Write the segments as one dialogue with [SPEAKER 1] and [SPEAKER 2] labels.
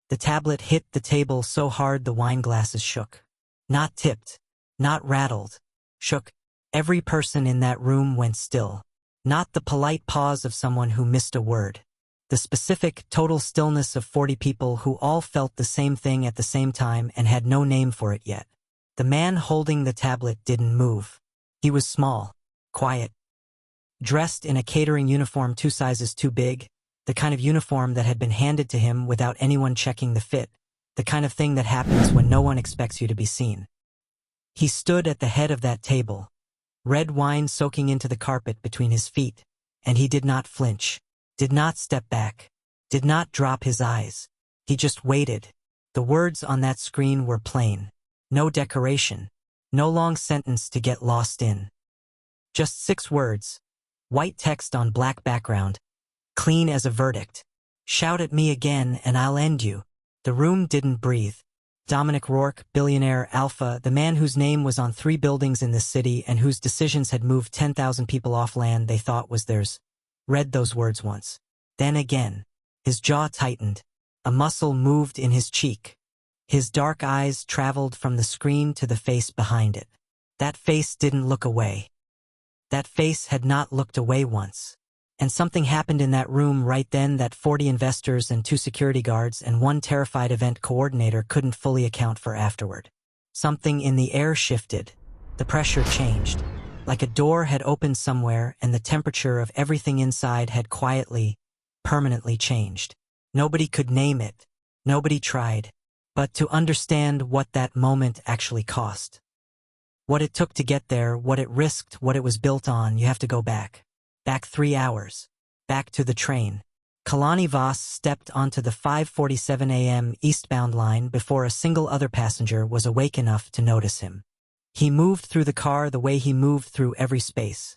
[SPEAKER 1] The tablet hit the table so hard the wine glasses shook. Not tipped. Not rattled. Shook. Every person in that room went still. Not the polite pause of someone who missed a word. The specific, total stillness of 40 people who all felt the same thing at the same time and had no name for it yet. The man holding the tablet didn't move. He was small, quiet, dressed in a catering uniform 2 sizes too big, the kind of uniform that had been handed to him without anyone checking the fit, the kind of thing that happens when no one expects you to be seen. He stood at the head of that table, red wine soaking into the carpet between his feet, and he did not flinch, did not step back, did not drop his eyes. He just waited. The words on that screen were plain. No decoration. No long sentence to get lost in. Just 6 words. White text on black background. Clean as a verdict. Shout at me again and I'll end you. The room didn't breathe. Dominic Rourke, billionaire, alpha, the man whose name was on 3 buildings in this city and whose decisions had moved 10,000 people off land they thought was theirs, read those words once. Then again. His jaw tightened. A muscle moved in his cheek. His dark eyes traveled from the screen to the face behind it. That face didn't look away. That face had not looked away once. And something happened in that room right then that 40 investors and 2 security guards and 1 terrified event coordinator couldn't fully account for afterward. Something in the air shifted. The pressure changed. Like a door had opened somewhere and the temperature of everything inside had quietly, permanently changed. Nobody could name it. Nobody tried. But to understand what that moment actually cost. What it took to get there, what it risked, what it was built on, you have to go back. Back 3 hours. Back to the train. Kalani Voss stepped onto the 5:47 a.m. eastbound line before a single other passenger was awake enough to notice him. He moved through the car the way he moved through every space.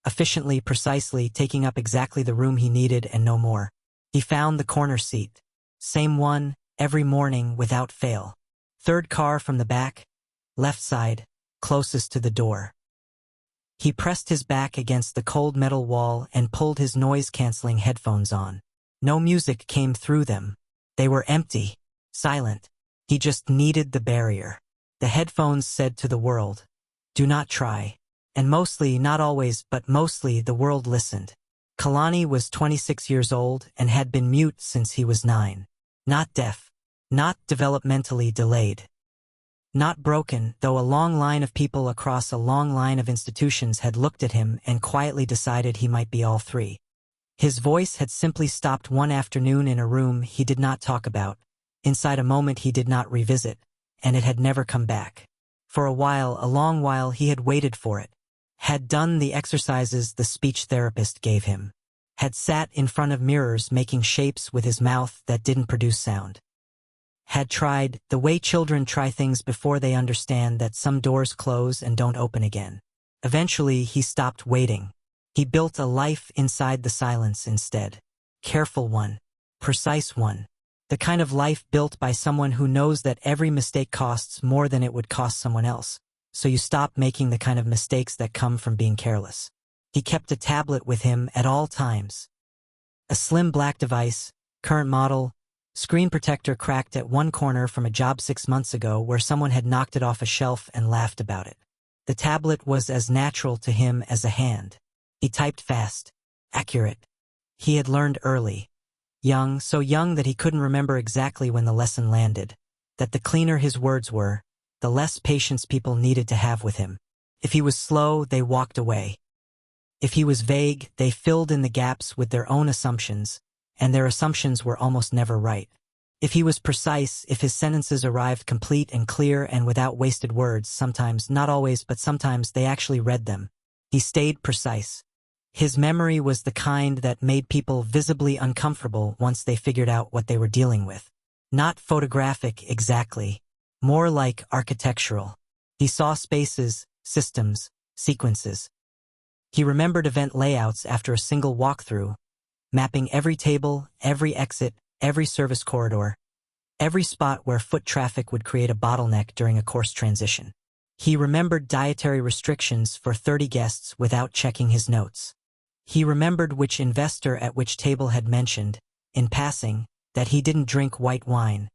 [SPEAKER 1] Efficiently, precisely, taking up exactly the room he needed and no more. He found the corner seat. Same one. Every morning without fail. 3rd car from the back, left side, closest to the door. He pressed his back against the cold metal wall and pulled his noise-canceling headphones on. No music came through them. They were empty, silent. He just needed the barrier. The headphones said to the world, "Do not try." And mostly, not always, but mostly the world listened. Kalani was 26 years old and had been mute since he was 9. Not deaf. Not developmentally delayed. Not broken, though a long line of people across a long line of institutions had looked at him and quietly decided he might be all 3. His voice had simply stopped one afternoon in a room he did not talk about, inside a moment he did not revisit, and it had never come back. For a while, a long while, he had waited for it, had done the exercises the speech therapist gave him, had sat in front of mirrors making shapes with his mouth that didn't produce sound. Had tried the way children try things before they understand that some doors close and don't open again. Eventually, he stopped waiting. He built a life inside the silence instead. Careful one. Precise one. The kind of life built by someone who knows that every mistake costs more than it would cost someone else. So you stop making the kind of mistakes that come from being careless. He kept a tablet with him at all times. A slim black device, current model, screen protector cracked at one corner from a job 6 months ago where someone had knocked it off a shelf and laughed about it. The tablet was as natural to him as a hand. He typed fast, accurate. He had learned early. Young, so young that he couldn't remember exactly when the lesson landed, that the cleaner his words were, the less patience people needed to have with him. If he was slow, they walked away. If he was vague, they filled in the gaps with their own assumptions, and their assumptions were almost never right. If he was precise, if his sentences arrived complete and clear and without wasted words, sometimes, not always, but sometimes they actually read them. He stayed precise. His memory was the kind that made people visibly uncomfortable once they figured out what they were dealing with. Not photographic exactly, more like architectural. He saw spaces, systems, sequences. He remembered event layouts after a single walkthrough, mapping every table, every exit, every service corridor, every spot where foot traffic would create a bottleneck during a course transition. He remembered dietary restrictions for 30 guests without checking his notes. He remembered which investor at which table had mentioned, in passing, that he didn't drink white wine.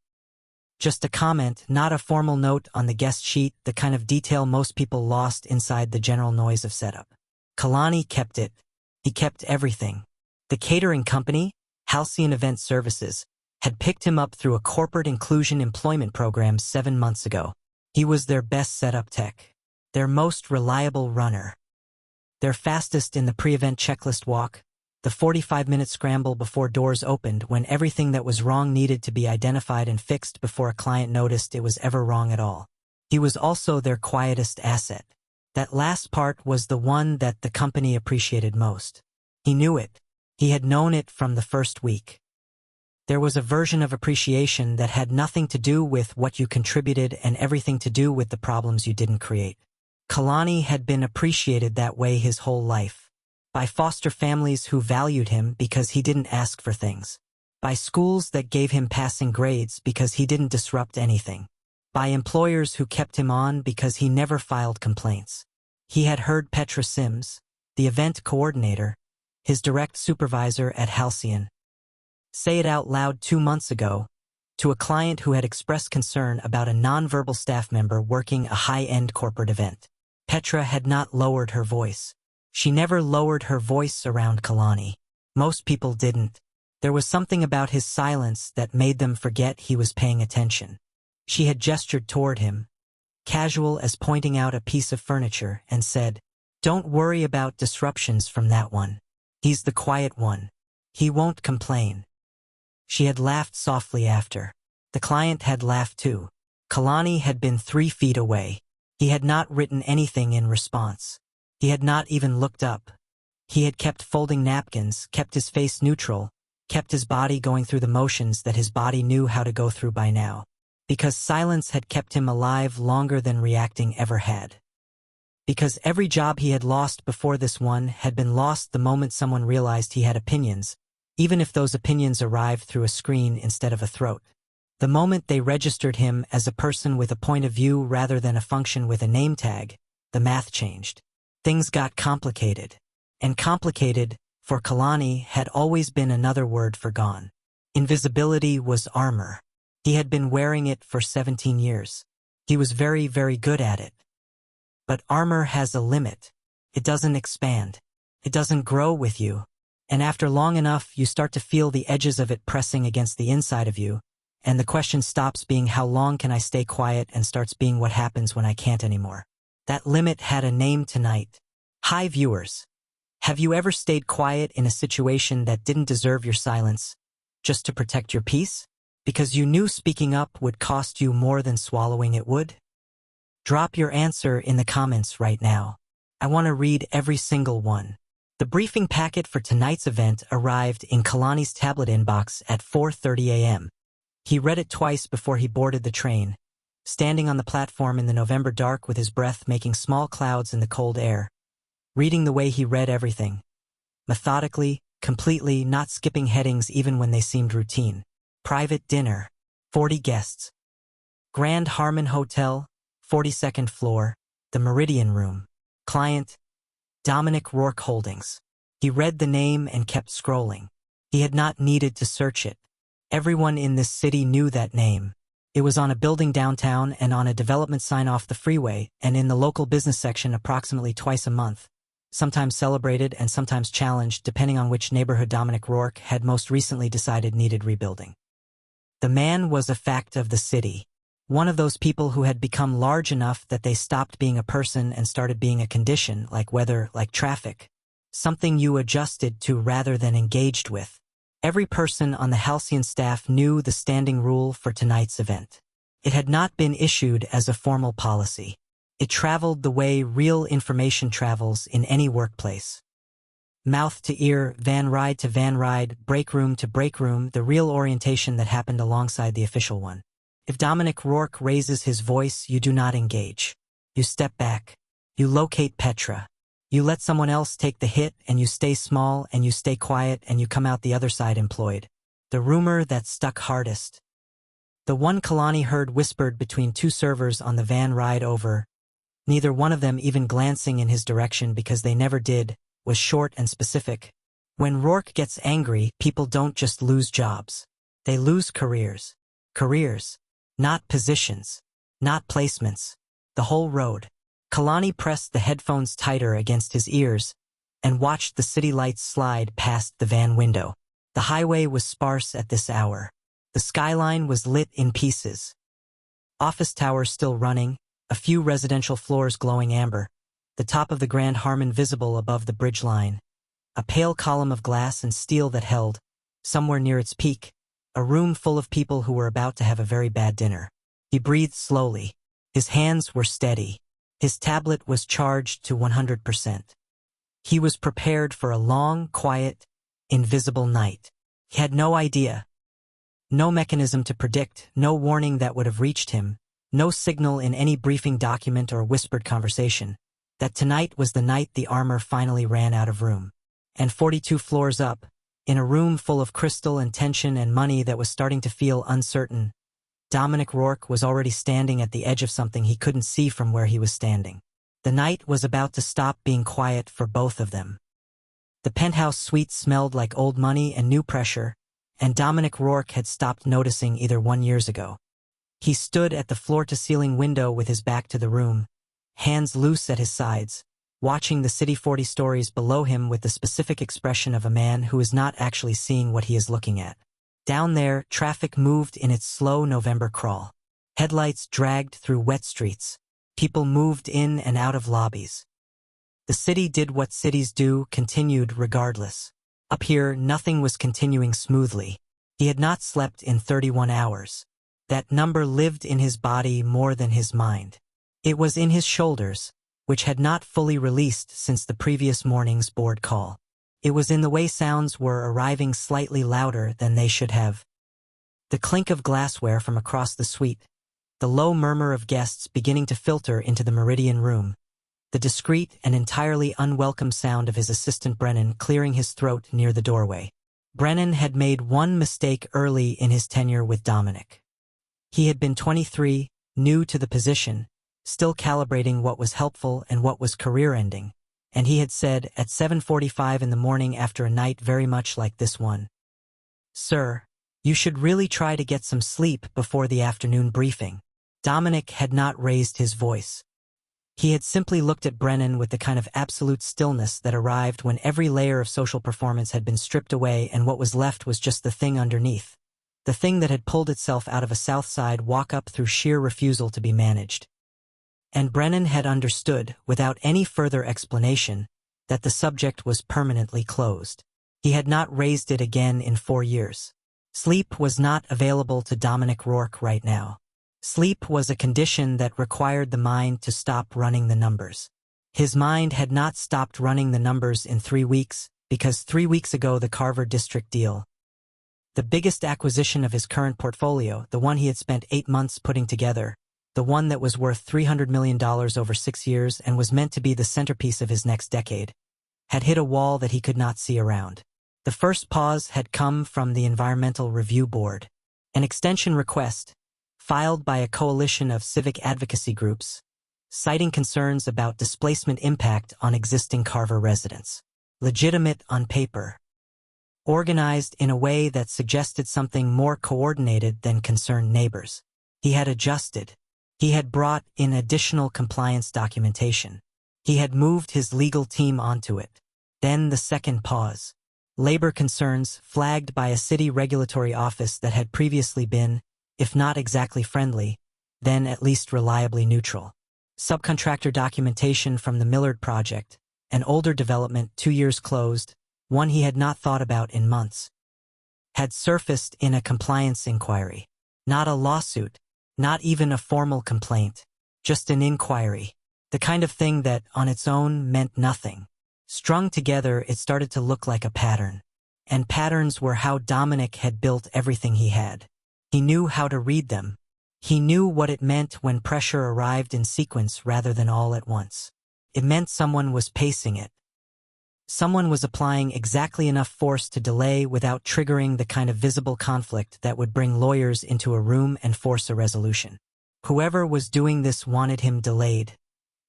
[SPEAKER 1] Just a comment, not a formal note on the guest sheet, the kind of detail most people lost inside the general noise of setup. Kalani kept it. He kept everything. The catering company, Halcyon Event Services, had picked him up through a corporate inclusion employment program 7 months ago. He was their best setup tech, their most reliable runner, their fastest in the pre-event checklist walk, the 45-minute scramble before doors opened when everything that was wrong needed to be identified and fixed before a client noticed it was ever wrong at all. He was also their quietest asset. That last part was the one that the company appreciated most. He knew it. He had known it from the first week. There was a version of appreciation that had nothing to do with what you contributed and everything to do with the problems you didn't create. Kalani had been appreciated that way his whole life. By foster families who valued him because he didn't ask for things. By schools that gave him passing grades because he didn't disrupt anything. By employers who kept him on because he never filed complaints. He had heard Petra Sims, the event coordinator, his direct supervisor at Halcyon, say it out loud 2 months ago to a client who had expressed concern about a nonverbal staff member working a high-end corporate event. Petra had not lowered her voice. She never lowered her voice around Kelani. Most people didn't. There was something about his silence that made them forget he was paying attention. She had gestured toward him, casual as pointing out a piece of furniture, and said, "Don't worry about disruptions from that one. He's the quiet one. He won't complain." She had laughed softly after. The client had laughed too. Kelani had been 3 feet away. He had not written anything in response. He had not even looked up. He had kept folding napkins, kept his face neutral, kept his body going through the motions that his body knew how to go through by now. Because silence had kept him alive longer than reacting ever had. Because every job he had lost before this one had been lost the moment someone realized he had opinions, even if those opinions arrived through a screen instead of a throat. The moment they registered him as a person with a point of view rather than a function with a name tag, the math changed. Things got complicated. And complicated, for Kelani, had always been another word for gone. Invisibility was armor. He had been wearing it for 17 years. He was very, very good at it. But armor has a limit. It doesn't expand. It doesn't grow with you. And after long enough, you start to feel the edges of it pressing against the inside of you, and the question stops being how long can I stay quiet and starts being what happens when I can't anymore. That limit had a name tonight. Hi viewers. Have you ever stayed quiet in a situation that didn't deserve your silence, just to protect your peace? Because you knew speaking up would cost you more than swallowing it would? Drop your answer in the comments right now. I want to read every single one. The briefing packet for tonight's event arrived in Kalani's tablet inbox at 4:30 a.m. He read it twice before he boarded the train, standing on the platform in the November dark with his breath making small clouds in the cold air, reading the way he read everything. Methodically, completely, not skipping headings even when they seemed routine. Private dinner. 40 guests. Grand Harmon Hotel, 42nd floor, the Meridian Room. Client, Dominic Rourke Holdings. He read the name and kept scrolling. He had not needed to search it. Everyone in this city knew that name. It was on a building downtown and on a development sign off the freeway and in the local business section approximately twice a month, sometimes celebrated and sometimes challenged depending on which neighborhood Dominic Rourke had most recently decided needed rebuilding. The man was a fact of the city. One of those people who had become large enough that they stopped being a person and started being a condition, like weather, like traffic. Something you adjusted to rather than engaged with. Every person on the Halcyon staff knew the standing rule for tonight's event. It had not been issued as a formal policy. It traveled the way real information travels in any workplace. Mouth to ear, van ride to van ride, break room to break room, the real orientation that happened alongside the official one. If Dominic Rourke raises his voice, you do not engage. You step back. You locate Petra. You let someone else take the hit and you stay small and you stay quiet and you come out the other side employed. The rumor that stuck hardest. The one Kalani heard whispered between 2 servers on the van ride over, neither one of them even glancing in his direction because they never did, was short and specific. When Rourke gets angry, people don't just lose jobs. They lose careers. Careers. Not positions. Not placements. The whole road. Kalani pressed the headphones tighter against his ears and watched the city lights slide past the van window. The highway was sparse at this hour. The skyline was lit in pieces. Office towers still running, a few residential floors glowing amber, the top of the Grand Harmon visible above the bridge line, a pale column of glass and steel that held, somewhere near its peak, a room full of people who were about to have a very bad dinner. He breathed slowly. His hands were steady. His tablet was charged to 100%. He was prepared for a long, quiet, invisible night. He had no idea. No mechanism to predict, no warning that would have reached him, no signal in any briefing document or whispered conversation, that tonight was the night the armor finally ran out of room. And 42 floors up, in a room full of crystal and tension and money that was starting to feel uncertain, Dominic Rourke was already standing at the edge of something he couldn't see from where he was standing. The night was about to stop being quiet for both of them. The penthouse suite smelled like old money and new pressure, and Dominic Rourke had stopped noticing either one years ago. He stood at the floor-to-ceiling window with his back to the room, hands loose at his sides, watching the city 40 stories below him with the specific expression of a man who is not actually seeing what he is looking at. Down there, traffic moved in its slow November crawl. Headlights dragged through wet streets. People moved in and out of lobbies. The city did what cities do, continued regardless. Up here, nothing was continuing smoothly. He had not slept in 31 hours. That number lived in his body more than his mind. It was in his shoulders, which had not fully released since the previous morning's board call. It was in the way sounds were arriving slightly louder than they should have. The clink of glassware from across the suite, the low murmur of guests beginning to filter into the Meridian room, the discreet and entirely unwelcome sound of his assistant Brennan clearing his throat near the doorway. Brennan had made one mistake early in his tenure with Dominic. He had been 23, new to the position, still calibrating what was helpful and what was career-ending, and he had said at 7:45 in the morning after a night very much like this one, "Sir, you should really try to get some sleep before the afternoon briefing." Dominic had not raised his voice. He had simply looked at Brennan with the kind of absolute stillness that arrived when every layer of social performance had been stripped away and what was left was just the thing underneath, the thing that had pulled itself out of a South Side walk-up through sheer refusal to be managed. And Brennan had understood, without any further explanation, that the subject was permanently closed. He had not raised it again in 4 years. Sleep was not available to Dominic Rourke right now. Sleep was a condition that required the mind to stop running the numbers. His mind had not stopped running the numbers in 3 weeks, because 3 weeks ago the Carver District deal, the biggest acquisition of his current portfolio, the one he had spent 8 months putting together, the one that was worth $300 million over 6 years and was meant to be the centerpiece of his next decade, had hit a wall that he could not see around. The first pause had come from the Environmental Review Board, an extension request, filed by a coalition of civic advocacy groups, citing concerns about displacement impact on existing Carver residents. Legitimate on paper. Organized in a way that suggested something more coordinated than concerned neighbors. He had adjusted. He had brought in additional compliance documentation. He had moved his legal team onto it. Then the second pause. Labor concerns flagged by a city regulatory office that had previously been, if not exactly friendly, then at least reliably neutral. Subcontractor documentation from the Millard Project, an older development 2 years closed, one he had not thought about in months, had surfaced in a compliance inquiry. Not a lawsuit, not even a formal complaint, just an inquiry. The kind of thing that, on its own, meant nothing. Strung together, it started to look like a pattern. And patterns were how Dominic had built everything he had. He knew how to read them. He knew what it meant when pressure arrived in sequence rather than all at once. It meant someone was pacing it. Someone was applying exactly enough force to delay without triggering the kind of visible conflict that would bring lawyers into a room and force a resolution. Whoever was doing this wanted him delayed,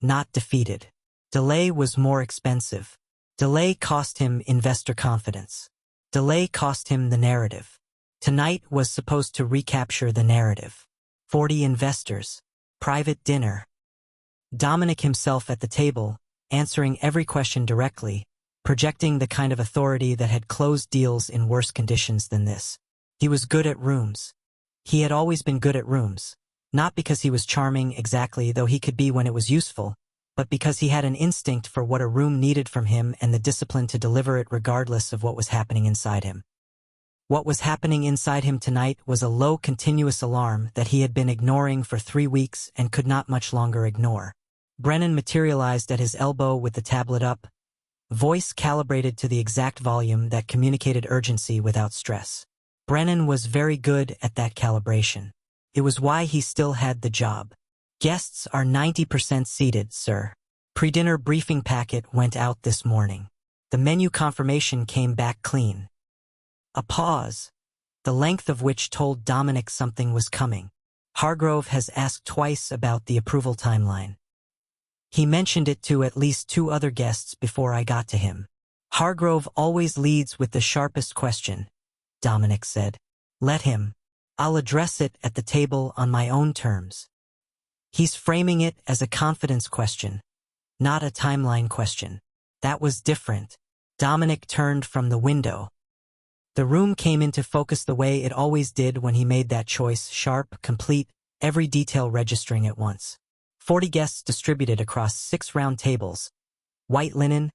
[SPEAKER 1] not defeated. Delay was more expensive. Delay cost him investor confidence. Delay cost him the narrative. Tonight was supposed to recapture the narrative. 40 investors. Private dinner. Dominic himself at the table, answering every question directly, projecting the kind of authority that had closed deals in worse conditions than this. He was good at rooms. He had always been good at rooms. Not because he was charming exactly, though he could be when it was useful, but because he had an instinct for what a room needed from him and the discipline to deliver it regardless of what was happening inside him. What was happening inside him tonight was a low continuous alarm that he had been ignoring for 3 weeks and could not much longer ignore. Brennan materialized at his elbow with the tablet up, voice calibrated to the exact volume that communicated urgency without stress. Brennan was very good at that calibration. It was why he still had the job. Guests are 90% seated, sir. Pre-dinner briefing packet went out this morning. The menu confirmation came back clean. A pause, the length of which told Dominic something was coming. Hargrove has asked twice about the approval timeline. He mentioned it to at least 2 other guests before I got to him. Hargrove always leads with the sharpest question, Dominic said. Let him. I'll address it at the table on my own terms. He's framing it as a confidence question, not a timeline question. That was different. Dominic turned from the window. The room came into focus the way it always did when he made that choice, sharp, complete, every detail registering at once. 40 guests distributed across 6 round tables. White linen,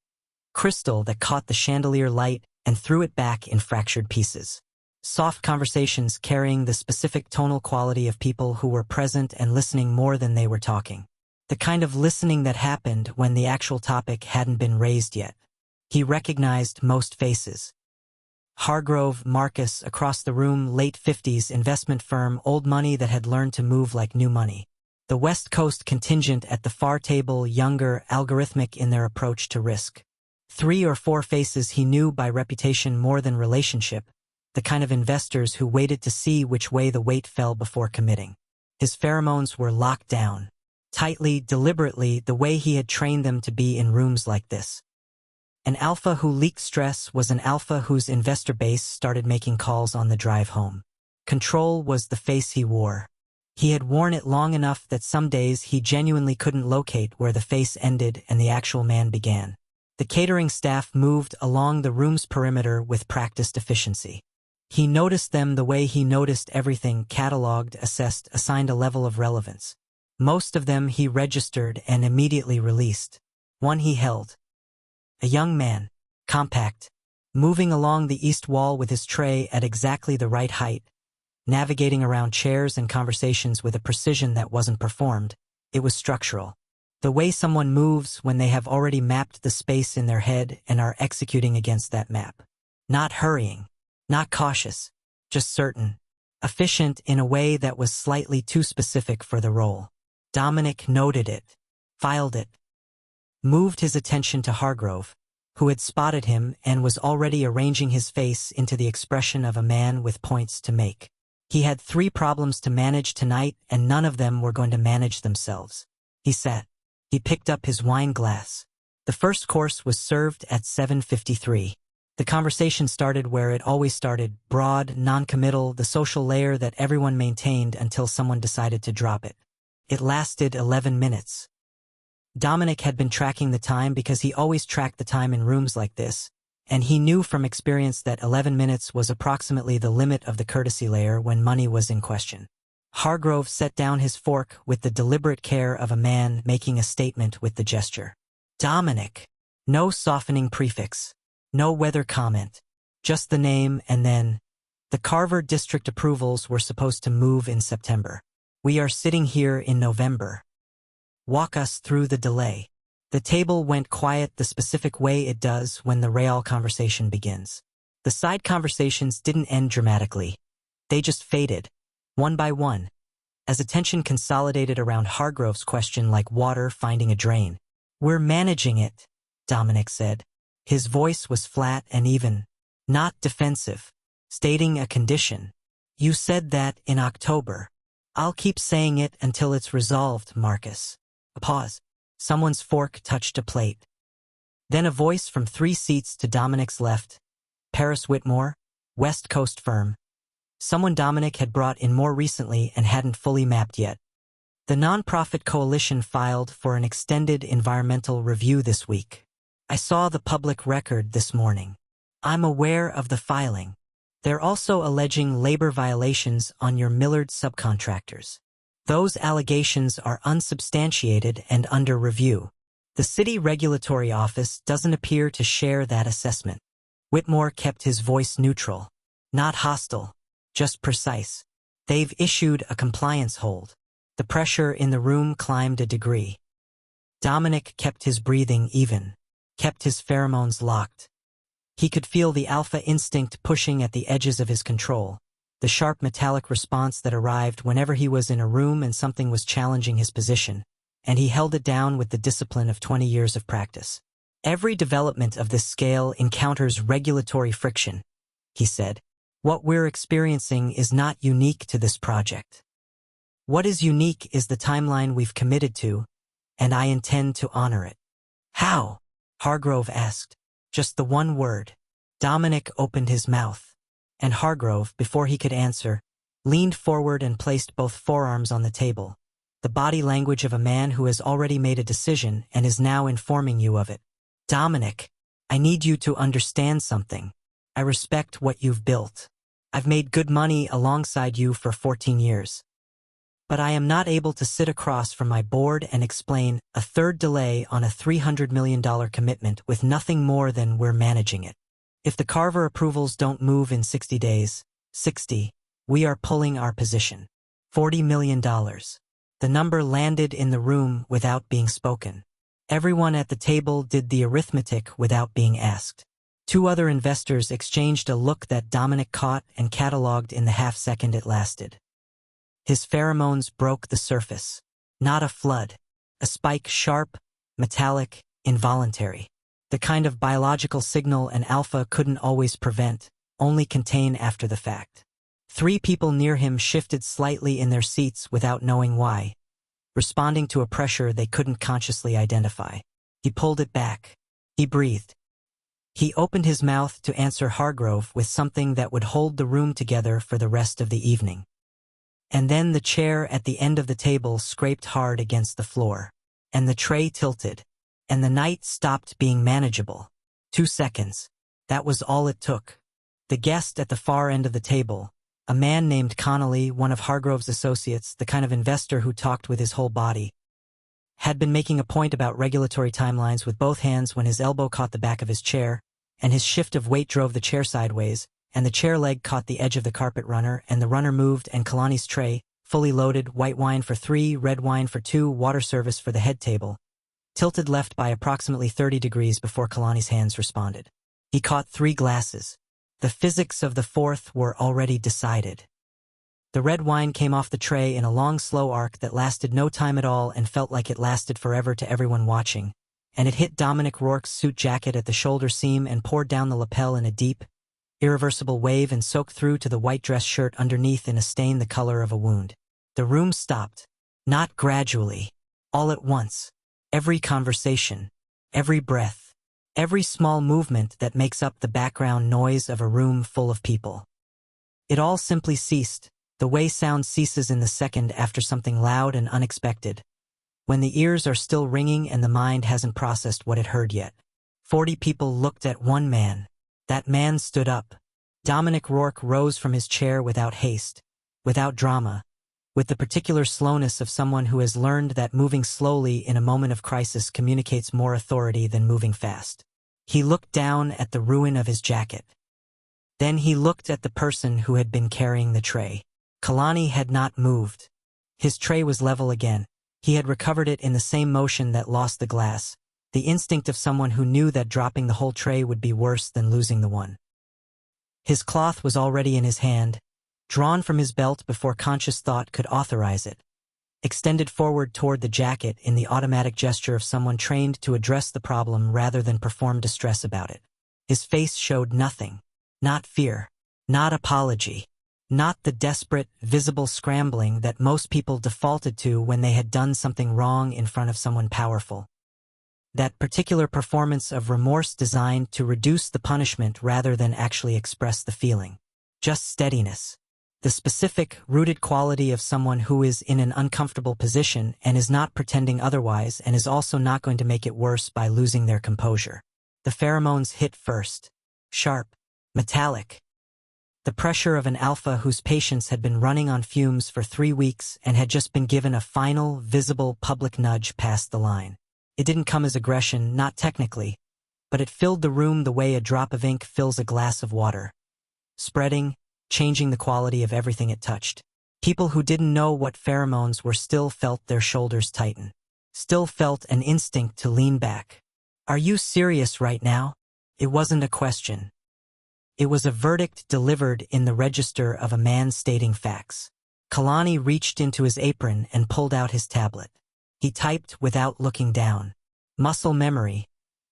[SPEAKER 1] crystal that caught the chandelier light and threw it back in fractured pieces. Soft conversations carrying the specific tonal quality of people who were present and listening more than they were talking. The kind of listening that happened when the actual topic hadn't been raised yet. He recognized most faces. Hargrove, Marcus, across the room, late 50s, investment firm, old money that had learned to move like new money. The West Coast contingent at the far table, younger, algorithmic in their approach to risk. 3 or 4 faces he knew by reputation more than relationship, the kind of investors who waited to see which way the weight fell before committing. His pheromones were locked down, tightly, deliberately, the way he had trained them to be in rooms like this. An alpha who leaked stress was an alpha whose investor base started making calls on the drive home. Control was the face he wore. He had worn it long enough that some days he genuinely couldn't locate where the face ended and the actual man began. The catering staff moved along the room's perimeter with practiced efficiency. He noticed them the way he noticed everything, cataloged, assessed, assigned a level of relevance. Most of them he registered and immediately released. One he held. A young man, compact, moving along the east wall with his tray at exactly the right height, navigating around chairs and conversations with a precision that wasn't performed. It was structural. The way someone moves when they have already mapped the space in their head and are executing against that map. Not hurrying, not cautious, just certain. Efficient in a way that was slightly too specific for the role. Dominic noted it, filed it, moved his attention to Hargrove, who had spotted him and was already arranging his face into the expression of a man with points to make. He had 3 problems to manage tonight, and none of them were going to manage themselves. He sat. He picked up his wine glass. The first course was served at 7:53. The conversation started where it always started, broad, non-committal, the social layer that everyone maintained until someone decided to drop it. It lasted 11 minutes. Dominic had been tracking the time because he always tracked the time in rooms like this, and he knew from experience that 11 minutes was approximately the limit of the courtesy layer when money was in question. Hargrove set down his fork with the deliberate care of a man making a statement with the gesture. Dominic. No softening prefix. No weather comment. Just the name, and then, the Carver district approvals were supposed to move in September. We are sitting here in November. Walk us through the delay. The table went quiet the specific way it does when the real conversation begins. The side conversations didn't end dramatically. They just faded, one by one, as attention consolidated around Hargrove's question like water finding a drain. We're managing it, Dominic said. His voice was flat and even, not defensive, stating a condition. You said that in October. I'll keep saying it until it's resolved, Marcus. A pause. Someone's fork touched a plate. Then a voice from 3 seats to Dominic's left. Paris Whitmore, West Coast firm. someone Dominic had brought in more recently and hadn't fully mapped yet. The nonprofit coalition filed for an extended environmental review this week. I saw the public record this morning. I'm aware of the filing. They're also alleging labor violations on your Millard subcontractors. Those allegations are unsubstantiated and under review. The city regulatory office doesn't appear to share that assessment. Whitmore kept his voice neutral. Not hostile, just precise. They've issued a compliance hold. The pressure in the room climbed a degree. Dominic kept his breathing even, kept his pheromones locked. He could feel the alpha instinct pushing at the edges of his control, the sharp metallic response that arrived whenever he was in a room and something was challenging his position, and he held it down with the discipline of 20 years of practice. Every development of this scale encounters regulatory friction, he said. What we're experiencing is not unique to this project. What is unique is the timeline we've committed to, and I intend to honor it. How? Hargrove asked. Just the one word. Dominic opened his mouth, and Hargrove, before he could answer, leaned forward and placed both forearms on the table, the body language of a man who has already made a decision and is now informing you of it. Dominic, I need you to understand something. I respect what you've built. I've made good money alongside you for 14 years. But I am not able to sit across from my board and explain a third delay on a $300 million commitment with nothing more than we're managing it. If the Carver approvals don't move in 60 days, 60, we are pulling our position. $40 million. The number landed in the room without being spoken. Everyone at the table did the arithmetic without being asked. Two other investors exchanged a look that Dominic caught and cataloged in the half-second it lasted. His pheromones broke the surface. Not a flood. A spike sharp, metallic, involuntary. The kind of biological signal an alpha couldn't always prevent, only contain after the fact. 3 people near him shifted slightly in their seats without knowing why, responding to a pressure they couldn't consciously identify. He pulled it back. He breathed. He opened his mouth to answer Hargrove with something that would hold the room together for the rest of the evening. And then the chair at the end of the table scraped hard against the floor, and the tray tilted, and the night stopped being manageable. 2 seconds. That was all it took. The guest at the far end of the table, a man named Connolly, one of Hargrove's associates, the kind of investor who talked with his whole body, had been making a point about regulatory timelines with both hands when his elbow caught the back of his chair, and his shift of weight drove the chair sideways, and the chair leg caught the edge of the carpet runner, and the runner moved, and Kalani's tray, fully loaded, white wine for 3, red wine for 2, water service for the head table, tilted left by approximately 30 degrees before Kalani's hands responded. He caught 3 glasses. The physics of the 4th were already decided. The red wine came off the tray in a long, slow arc that lasted no time at all and felt like it lasted forever to everyone watching, and it hit Dominic Rourke's suit jacket at the shoulder seam and poured down the lapel in a deep, irreversible wave and soaked through to the white dress shirt underneath in a stain the color of a wound. The room stopped. Not gradually. All at once. Every conversation. Every breath. Every small movement that makes up the background noise of a room full of people. It all simply ceased, the way sound ceases in the second after something loud and unexpected, when the ears are still ringing and the mind hasn't processed what it heard yet. 40 people looked at one man. That man stood up. Dominic Rourke rose from his chair without haste, without drama, with the particular slowness of someone who has learned that moving slowly in a moment of crisis communicates more authority than moving fast. He looked down at the ruin of his jacket. Then he looked at the person who had been carrying the tray. Kelani had not moved. His tray was level again. He had recovered it in the same motion that lost the glass, the instinct of someone who knew that dropping the whole tray would be worse than losing the one. His cloth was already in his hand, drawn from his belt before conscious thought could authorize it, extended forward toward the jacket in the automatic gesture of someone trained to address the problem rather than perform distress about it. His face showed nothing. Not fear. Not apology. Not the desperate, visible scrambling that most people defaulted to when they had done something wrong in front of someone powerful. That particular performance of remorse designed to reduce the punishment rather than actually express the feeling. Just steadiness. The specific, rooted quality of someone who is in an uncomfortable position and is not pretending otherwise and is also not going to make it worse by losing their composure. The pheromones hit first. Sharp. Metallic. The pressure of an alpha whose patience had been running on fumes for 3 weeks and had just been given a final, visible, public nudge past the line. It didn't come as aggression, not technically, but it filled the room the way a drop of ink fills a glass of water. Spreading, changing the quality of everything it touched. People who didn't know what pheromones were still felt their shoulders tighten. Still felt an instinct to lean back. Are you serious right now? It wasn't a question. It was a verdict delivered in the register of a man stating facts. Kalani reached into his apron and pulled out his tablet. He typed without looking down. Muscle memory.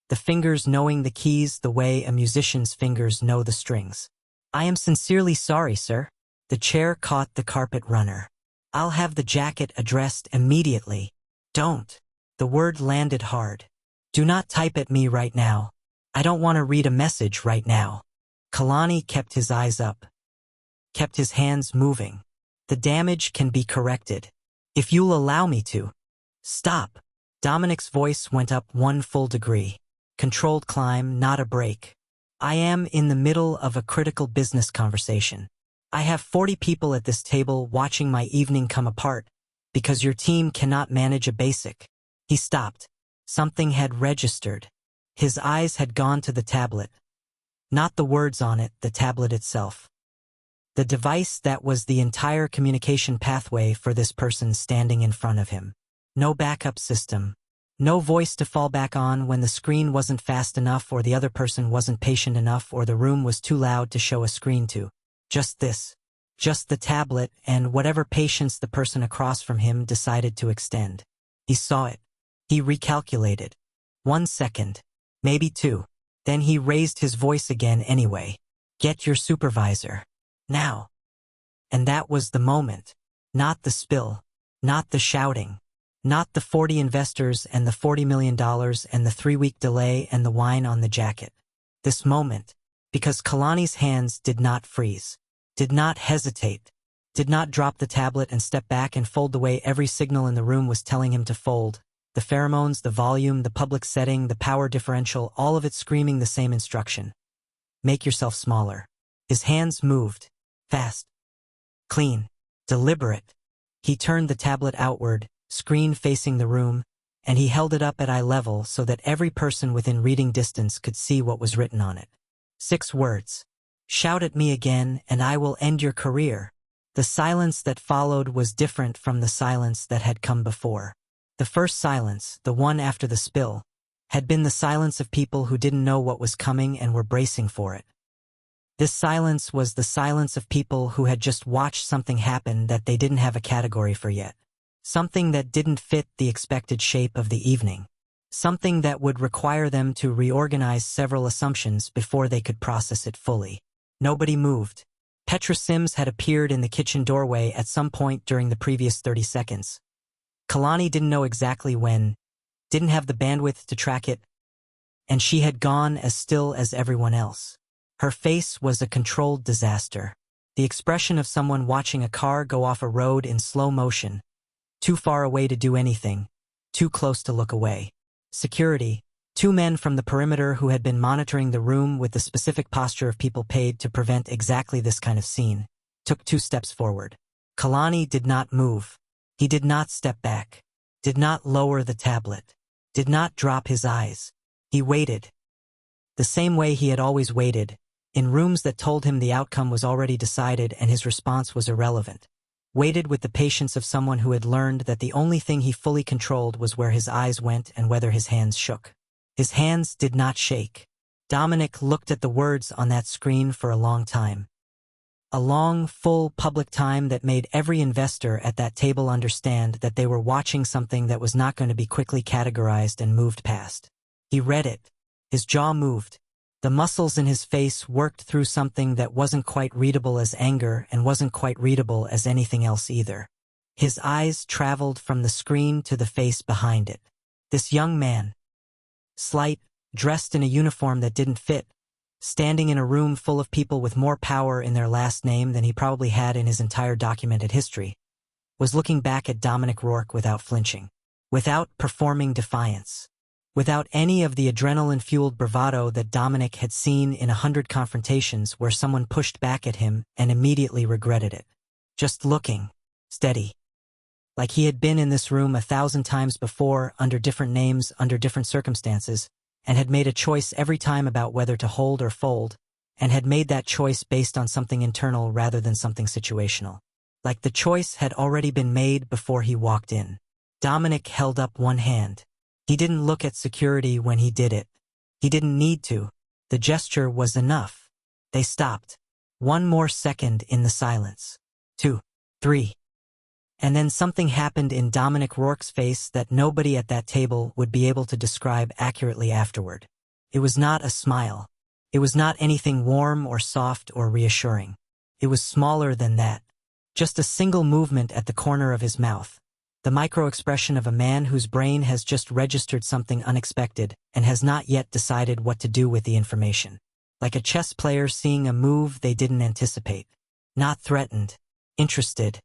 [SPEAKER 1] The fingers knowing the keys the way a musician's fingers know the strings. I am sincerely sorry, sir. The chair caught the carpet runner. I'll have the jacket addressed immediately. Don't. The word landed hard. Do not type at me right now. I don't want to read a message right now. Kalani kept his eyes up. Kept his hands moving. The damage can be corrected. If you'll allow me to. Stop. Dominic's voice went up 1 full degree. Controlled climb, not a break. I am in the middle of a critical business conversation. I have 40 people at this table watching my evening come apart because your team cannot manage a basic. He stopped. Something had registered. His eyes had gone to the tablet. Not the words on it, the tablet itself. The device that was the entire communication pathway for this person standing in front of him. No backup system. No voice to fall back on when the screen wasn't fast enough or the other person wasn't patient enough or the room was too loud to show a screen to. Just this. Just the tablet and whatever patience the person across from him decided to extend. He saw it. He recalculated. 1 second. Maybe 2. Then he raised his voice again anyway. Get your supervisor. Now. And that was the moment. Not the spill. Not the shouting. Not the 40 investors and the $40 million and the 3-week delay and the wine on the jacket. This moment, because Kalani's hands did not freeze, did not hesitate, did not drop the tablet and step back and fold the way every signal in the room was telling him to fold. The pheromones, the volume, the public setting, the power differential, all of it screaming the same instruction. Make yourself smaller. His hands moved. Fast. Clean. Deliberate. He turned the tablet outward, screen facing the room, and he held it up at eye level so that every person within reading distance could see what was written on it. 6 words. Shout at me again and I will end your career. The silence that followed was different from the silence that had come before. The first silence, the one after the spill, had been the silence of people who didn't know what was coming and were bracing for it. This silence was the silence of people who had just watched something happen that they didn't have a category for yet. Something that didn't fit the expected shape of the evening. Something that would require them to reorganize several assumptions before they could process it fully. Nobody moved. Petra Sims had appeared in the kitchen doorway at some point during the previous 30 seconds. Kelani didn't know exactly when, didn't have the bandwidth to track it, and she had gone as still as everyone else. Her face was a controlled disaster. The expression of someone watching a car go off a road in slow motion. Too far away to do anything, too close to look away. Security, 2 men from the perimeter who had been monitoring the room with the specific posture of people paid to prevent exactly this kind of scene, took 2 steps forward. Kalani did not move. He did not step back, did not lower the tablet, did not drop his eyes. He waited. The same way he had always waited, in rooms that told him the outcome was already decided and his response was irrelevant. Waited with the patience of someone who had learned that the only thing he fully controlled was where his eyes went and whether his hands shook. His hands did not shake. Dominic looked at the words on that screen for a long time. A long, full public time that made every investor at that table understand that they were watching something that was not going to be quickly categorized and moved past. He read it. His jaw moved. The muscles in his face worked through something that wasn't quite readable as anger and wasn't quite readable as anything else either. His eyes traveled from the screen to the face behind it. This young man, slight, dressed in a uniform that didn't fit, standing in a room full of people with more power in their last name than he probably had in his entire documented history, was looking back at Dominic Rourke without flinching, without performing defiance, without any of the adrenaline-fueled bravado that Dominic had seen in 100 confrontations where someone pushed back at him and immediately regretted it. Just looking, steady, like he had been in this room 1,000 times before, under different names, under different circumstances, and had made a choice every time about whether to hold or fold, and had made that choice based on something internal rather than something situational. Like the choice had already been made before he walked in. Dominic held up one hand. He didn't look at security when he did it. He didn't need to. The gesture was enough. They stopped. One more second in the silence. 2, 3. And then something happened in Dominic Rourke's face that nobody at that table would be able to describe accurately afterward. It was not a smile. It was not anything warm or soft or reassuring. It was smaller than that. Just a single movement at the corner of his mouth. The micro-expression of a man whose brain has just registered something unexpected and has not yet decided what to do with the information. Like a chess player seeing a move they didn't anticipate. Not threatened. Interested.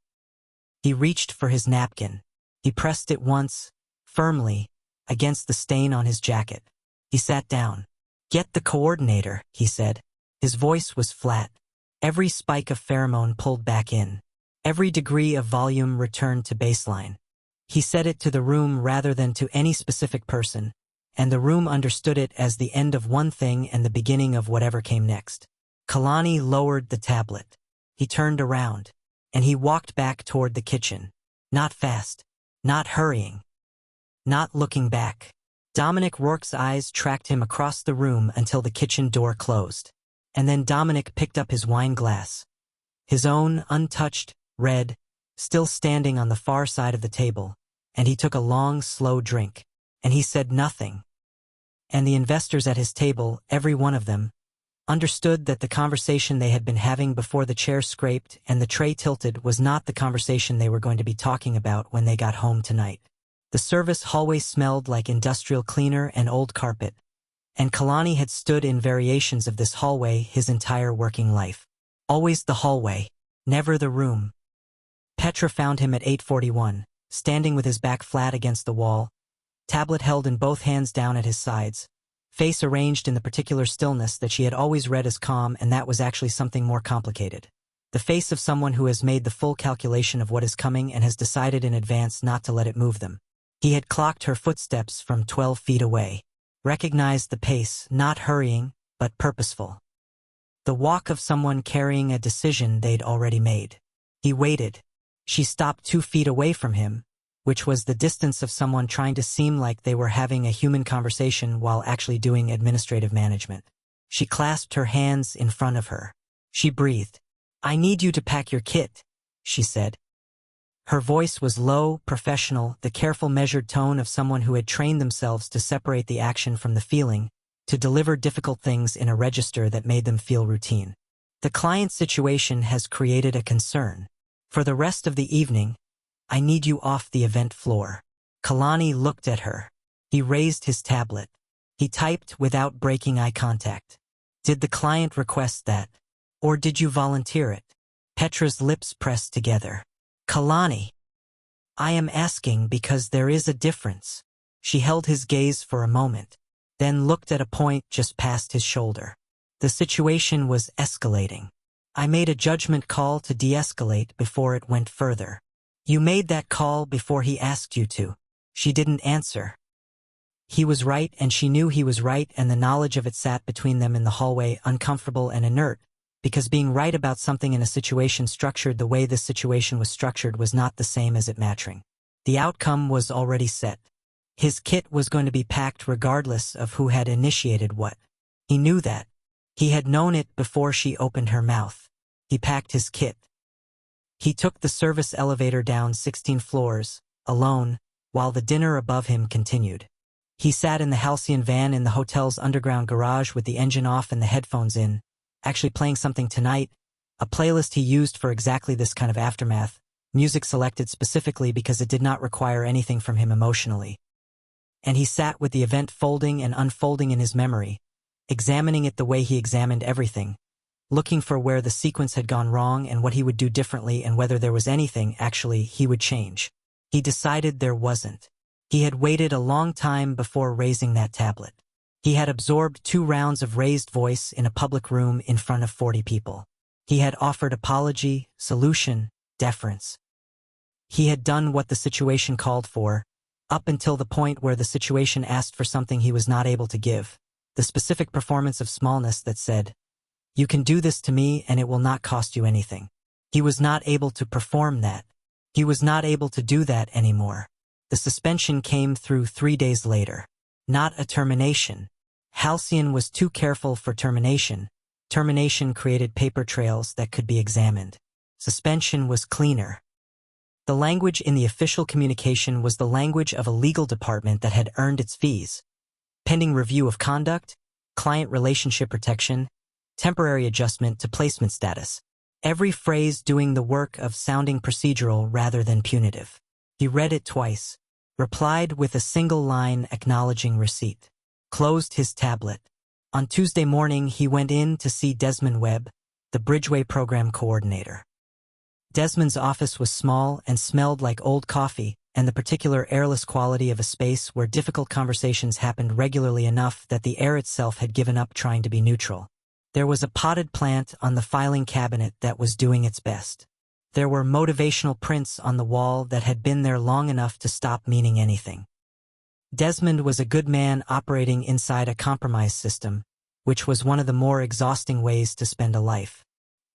[SPEAKER 1] He reached for his napkin. He pressed it once, firmly, against the stain on his jacket. He sat down. "Get the coordinator," he said. His voice was flat. Every spike of pheromone pulled back in. Every degree of volume returned to baseline. He said it to the room rather than to any specific person, and the room understood it as the end of one thing and the beginning of whatever came next. Kalani lowered the tablet. He turned around, and he walked back toward the kitchen. Not fast, not hurrying, not looking back. Dominic Rourke's eyes tracked him across the room until the kitchen door closed. And then Dominic picked up his wine glass. His own, untouched, red, still standing on the far side of the table, and he took a long, slow drink. And he said nothing. And the investors at his table, every one of them, understood that the conversation they had been having before the chair scraped and the tray tilted was not the conversation they were going to be talking about when they got home tonight. The service hallway smelled like industrial cleaner and old carpet, and Kelani had stood in variations of this hallway his entire working life. Always the hallway, never the room. Petra found him at 8:41, standing with his back flat against the wall, tablet held in both hands down at his sides, face arranged in the particular stillness that she had always read as calm, and that was actually something more complicated. The face of someone who has made the full calculation of what is coming and has decided in advance not to let it move them. He had clocked her footsteps from 12 feet away, recognized the pace, not hurrying, but purposeful. The walk of someone carrying a decision they'd already made. He waited. She stopped 2 feet away from him, which was the distance of someone trying to seem like they were having a human conversation while actually doing administrative management. She clasped her hands in front of her. She breathed. "I need you to pack your kit," she said. Her voice was low, professional, the careful measured tone of someone who had trained themselves to separate the action from the feeling, to deliver difficult things in a register that made them feel routine. "The client situation has created a concern. For the rest of the evening, I need you off the event floor." Kalani looked at her. He raised his tablet. He typed without breaking eye contact. "Did the client request that? Or did you volunteer it?" Petra's lips pressed together. "Kalani, I am asking because there is a difference." She held his gaze for a moment, then looked at a point just past his shoulder. The situation was escalating. "I made a judgment call to de-escalate before it went further." "You made that call before he asked you to." She didn't answer. He was right, and she knew he was right, and the knowledge of it sat between them in the hallway, uncomfortable and inert, because being right about something in a situation structured the way this situation was structured was not the same as it matching. The outcome was already set. His kit was going to be packed regardless of who had initiated what. He knew that. He had known it before she opened her mouth. He packed his kit. He took the service elevator down 16 floors, alone, while the dinner above him continued. He sat in the halcyon van in the hotel's underground garage with the engine off and the headphones in, actually playing something tonight, a playlist he used for exactly this kind of aftermath, music selected specifically because it did not require anything from him emotionally. And he sat with the event folding and unfolding in his memory, examining it the way he examined everything, looking for where the sequence had gone wrong and what he would do differently and whether there was anything, actually, he would change. He decided there wasn't. He had waited a long time before raising that tablet. He had absorbed 2 rounds of raised voice in a public room in front of 40 people. He had offered apology, solution, deference. He had done what the situation called for, up until the point where the situation asked for something he was not able to give, the specific performance of smallness that said, "You can do this to me and it will not cost you anything." He was not able to perform that. He was not able to do that anymore. The suspension came through 3 days later. Not a termination. Halcyon was too careful for termination. Termination created paper trails that could be examined. Suspension was cleaner. The language in the official communication was the language of a legal department that had earned its fees. Pending review of conduct, client relationship protection, temporary adjustment to placement status. Every phrase doing the work of sounding procedural rather than punitive. He read it twice, replied with a single line acknowledging receipt, closed his tablet. On Tuesday morning, he went in to see Desmond Webb, the Bridgeway program coordinator. Desmond's office was small and smelled like old coffee and the particular airless quality of a space where difficult conversations happened regularly enough that the air itself had given up trying to be neutral. There was a potted plant on the filing cabinet that was doing its best. There were motivational prints on the wall that had been there long enough to stop meaning anything. Desmond was a good man operating inside a compromise system, which was one of the more exhausting ways to spend a life.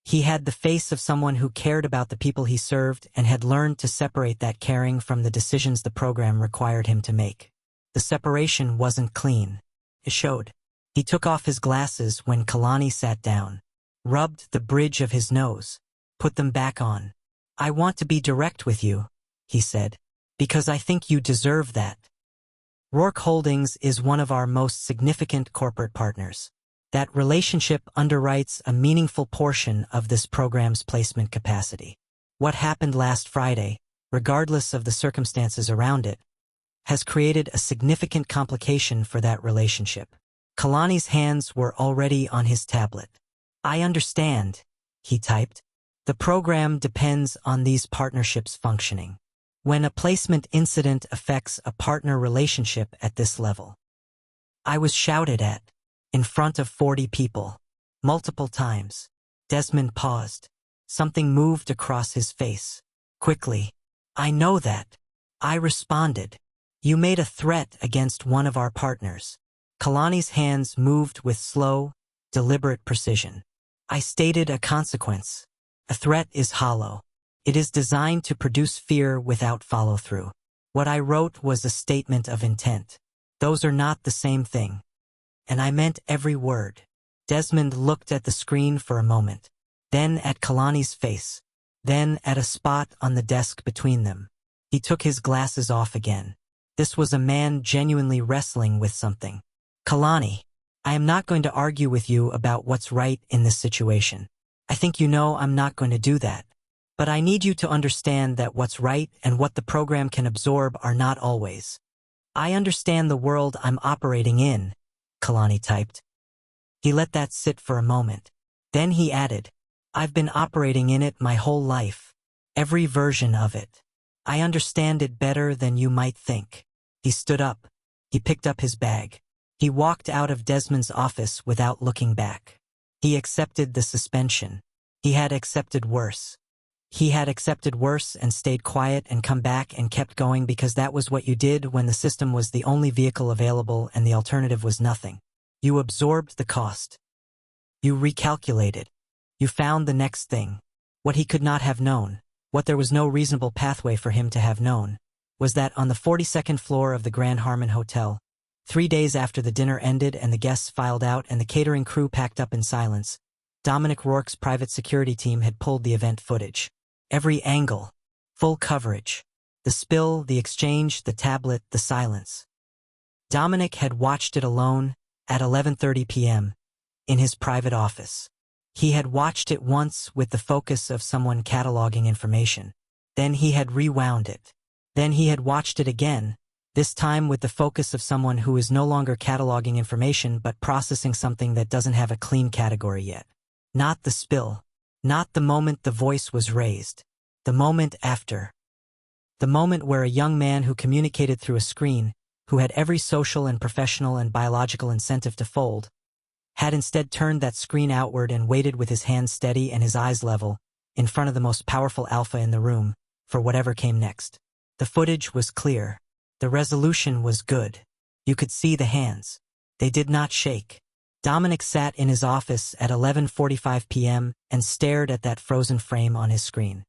[SPEAKER 1] He had the face of someone who cared about the people he served and had learned to separate that caring from the decisions the program required him to make. The separation wasn't clean. It showed. He took off his glasses when Kalani sat down, rubbed the bridge of his nose, put them back on. "I want to be direct with you," he said, "because I think you deserve that. Rourke Holdings is one of our most significant corporate partners. That relationship underwrites a meaningful portion of this program's placement capacity. What happened last Friday, regardless of the circumstances around it, has created a significant complication for that relationship." Kalani's hands were already on his tablet. "I understand," he typed. "The program depends on these partnerships functioning. When a placement incident affects a partner relationship at this level." I was shouted at, in front of 40 people, multiple times. Desmond paused. Something moved across his face. Quickly. "I know that." I responded. "You made a threat against one of our partners." Kalani's hands moved with slow, deliberate precision. "I stated a consequence. A threat is hollow. It is designed to produce fear without follow-through. What I wrote was a statement of intent. Those are not the same thing. And I meant every word." Desmond looked at the screen for a moment, then at Kalani's face, then at a spot on the desk between them. He took his glasses off again. This was a man genuinely wrestling with something. "Kalani, I am not going to argue with you about what's right in this situation. I think you know I'm not going to do that. But I need you to understand that what's right and what the program can absorb are not always. I understand the world I'm operating in," Kalani typed. He let that sit for a moment. Then he added, "I've been operating in it my whole life. Every version of it. I understand it better than you might think." He stood up. He picked up his bag. He walked out of Desmond's office without looking back. He accepted the suspension. He had accepted worse. He had accepted worse and stayed quiet and come back and kept going because that was what you did when the system was the only vehicle available and the alternative was nothing. You absorbed the cost. You recalculated. You found the next thing. What he could not have known, what there was no reasonable pathway for him to have known, was that on the 42nd floor of the Grand Harmon Hotel, 3 days after the dinner ended and the guests filed out and the catering crew packed up in silence, Dominic Rourke's private security team had pulled the event footage. Every angle, full coverage, the spill, the exchange, the tablet, the silence. Dominic had watched it alone at 11:30 p.m. in his private office. He had watched it once with the focus of someone cataloging information. Then he had rewound it. Then he had watched it again, this time with the focus of someone who is no longer cataloging information but processing something that doesn't have a clean category yet. Not the spill. Not the moment the voice was raised. The moment after. The moment where a young man who communicated through a screen, who had every social and professional and biological incentive to fold, had instead turned that screen outward and waited with his hands steady and his eyes level, in front of the most powerful alpha in the room, for whatever came next. The footage was clear. The resolution was good. You could see the hands. They did not shake. Dominic sat in his office at 11:45 p.m. and stared at that frozen frame on his screen.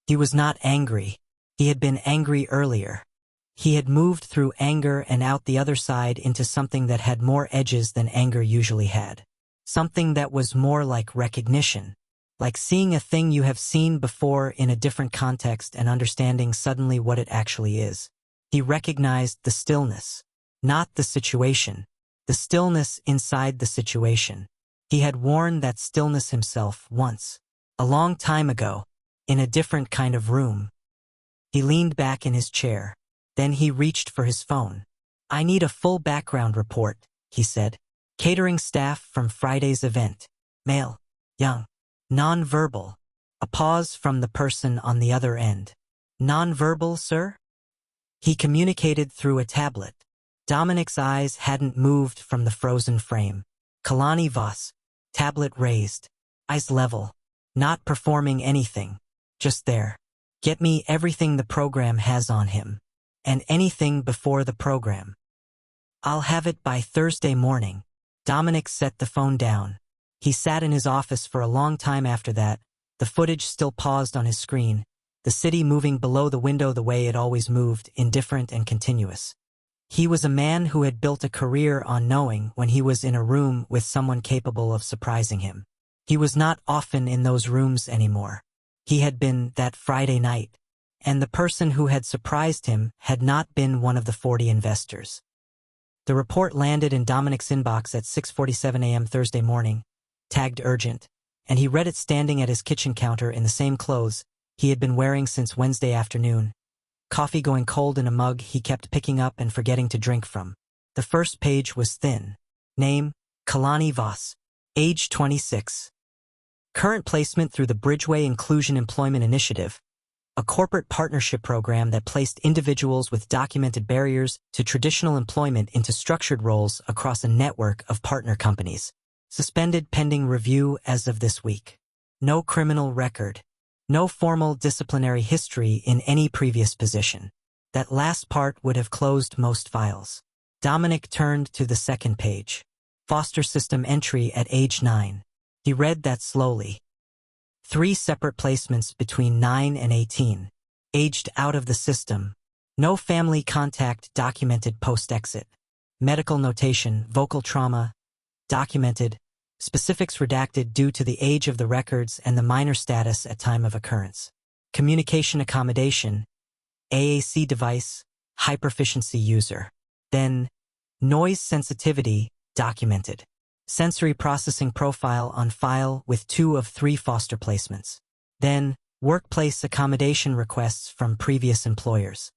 [SPEAKER 1] He was not angry. He had been angry earlier. He had moved through anger and out the other side into something that had more edges than anger usually had. Something that was more like recognition. Like seeing a thing you have seen before in a different context and understanding suddenly what it actually is. He recognized the stillness. Not the situation. The stillness inside the situation. He had worn that stillness himself once. A long time ago. In a different kind of room. He leaned back in his chair. Then he reached for his phone. "I need a full background report," he said. "Catering staff from Friday's event. Male. Young. Non-verbal." A pause from the person on the other end. "Non-verbal, sir?" He communicated through a tablet. Dominic's eyes hadn't moved from the frozen frame. Kalani Voss. Tablet raised. Eyes level. Not performing anything. Just there. "Get me everything the program has on him. And anything before the program. I'll have it by Thursday morning." Dominic set the phone down. He sat in his office for a long time after that, the footage still paused on his screen, the city moving below the window the way it always moved, indifferent and continuous. He was a man who had built a career on knowing when he was in a room with someone capable of surprising him. He was not often in those rooms anymore. He had been that Friday night, and the person who had surprised him had not been one of the 40 investors. The report landed in Dominic's inbox at 6:47 a.m. Thursday morning, tagged urgent, and he read it standing at his kitchen counter in the same clothes he had been wearing since Wednesday afternoon, coffee going cold in a mug he kept picking up and forgetting to drink from. The first page was thin. Name, Kalani Voss. Age 26. Current placement through the Bridgeway Inclusion Employment Initiative, a corporate partnership program that placed individuals with documented barriers to traditional employment into structured roles across a network of partner companies. Suspended pending review as of this week. No criminal record. No formal disciplinary history in any previous position. That last part would have closed most files. Dominic turned to the second page. Foster system entry at age 9. He read that slowly. 3 separate placements between 9 and 18. Aged out of the system. No family contact documented post-exit. Medical notation, vocal trauma, documented. Specifics redacted due to the age of the records and the minor status at time of occurrence. Communication accommodation, AAC device, high-proficiency user. Then, noise sensitivity, documented. Sensory processing profile on file with 2 of 3 foster placements. Then, workplace accommodation requests from previous employers.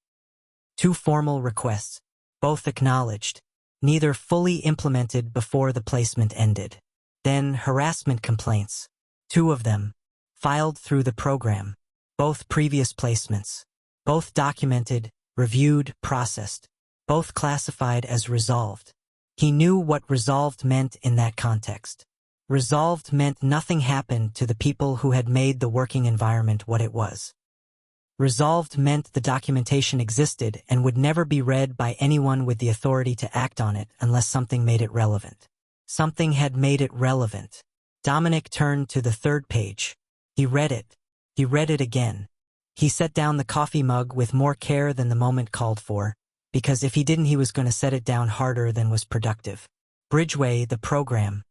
[SPEAKER 1] 2 formal requests, both acknowledged, neither fully implemented before the placement ended. Then, harassment complaints, 2 of them, filed through the program, both previous placements, both documented, reviewed, processed, both classified as resolved. He knew what resolved meant in that context. Resolved meant nothing happened to the people who had made the working environment what it was. Resolved meant the documentation existed and would never be read by anyone with the authority to act on it unless something made it relevant. Something had made it relevant. Dominic turned to the third page. He read it. He read it again. He set down the coffee mug with more care than the moment called for, because if he didn't he was going to set it down harder than was productive. Bridgeway, the program.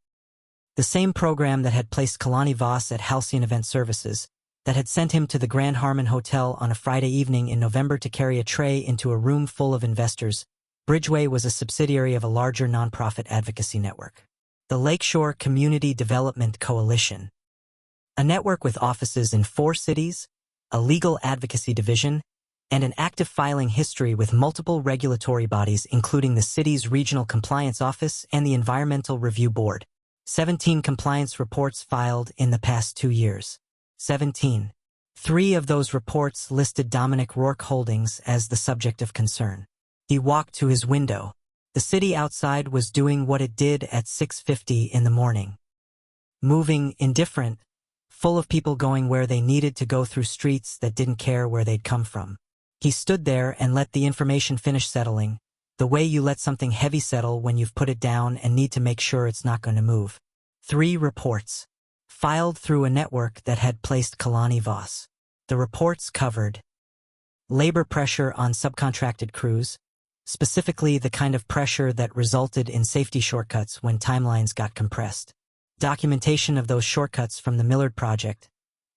[SPEAKER 1] The same program that had placed Kalani Voss at Halcyon Event Services, that had sent him to the Grand Harmon Hotel on a Friday evening in November to carry a tray into a room full of investors. Bridgeway was a subsidiary of a larger nonprofit advocacy network. The Lakeshore Community Development Coalition. A network with offices in 4 cities, a legal advocacy division, and an active filing history with multiple regulatory bodies including the city's Regional Compliance Office and the Environmental Review Board. 17 compliance reports filed in the past 2 years. 17. 3 of those reports listed Dominic Rourke Holdings as the subject of concern. He walked to his window. The city outside was doing what it did at 6:50 in the morning. Moving, indifferent, full of people going where they needed to go through streets that didn't care where they'd come from. He stood there and let the information finish settling, the way you let something heavy settle when you've put it down and need to make sure it's not going to move. 3 reports. Filed through a network that had placed Kalani Voss. The reports covered labor pressure on subcontracted crews, specifically the kind of pressure that resulted in safety shortcuts when timelines got compressed. Documentation of those shortcuts from the Millard project,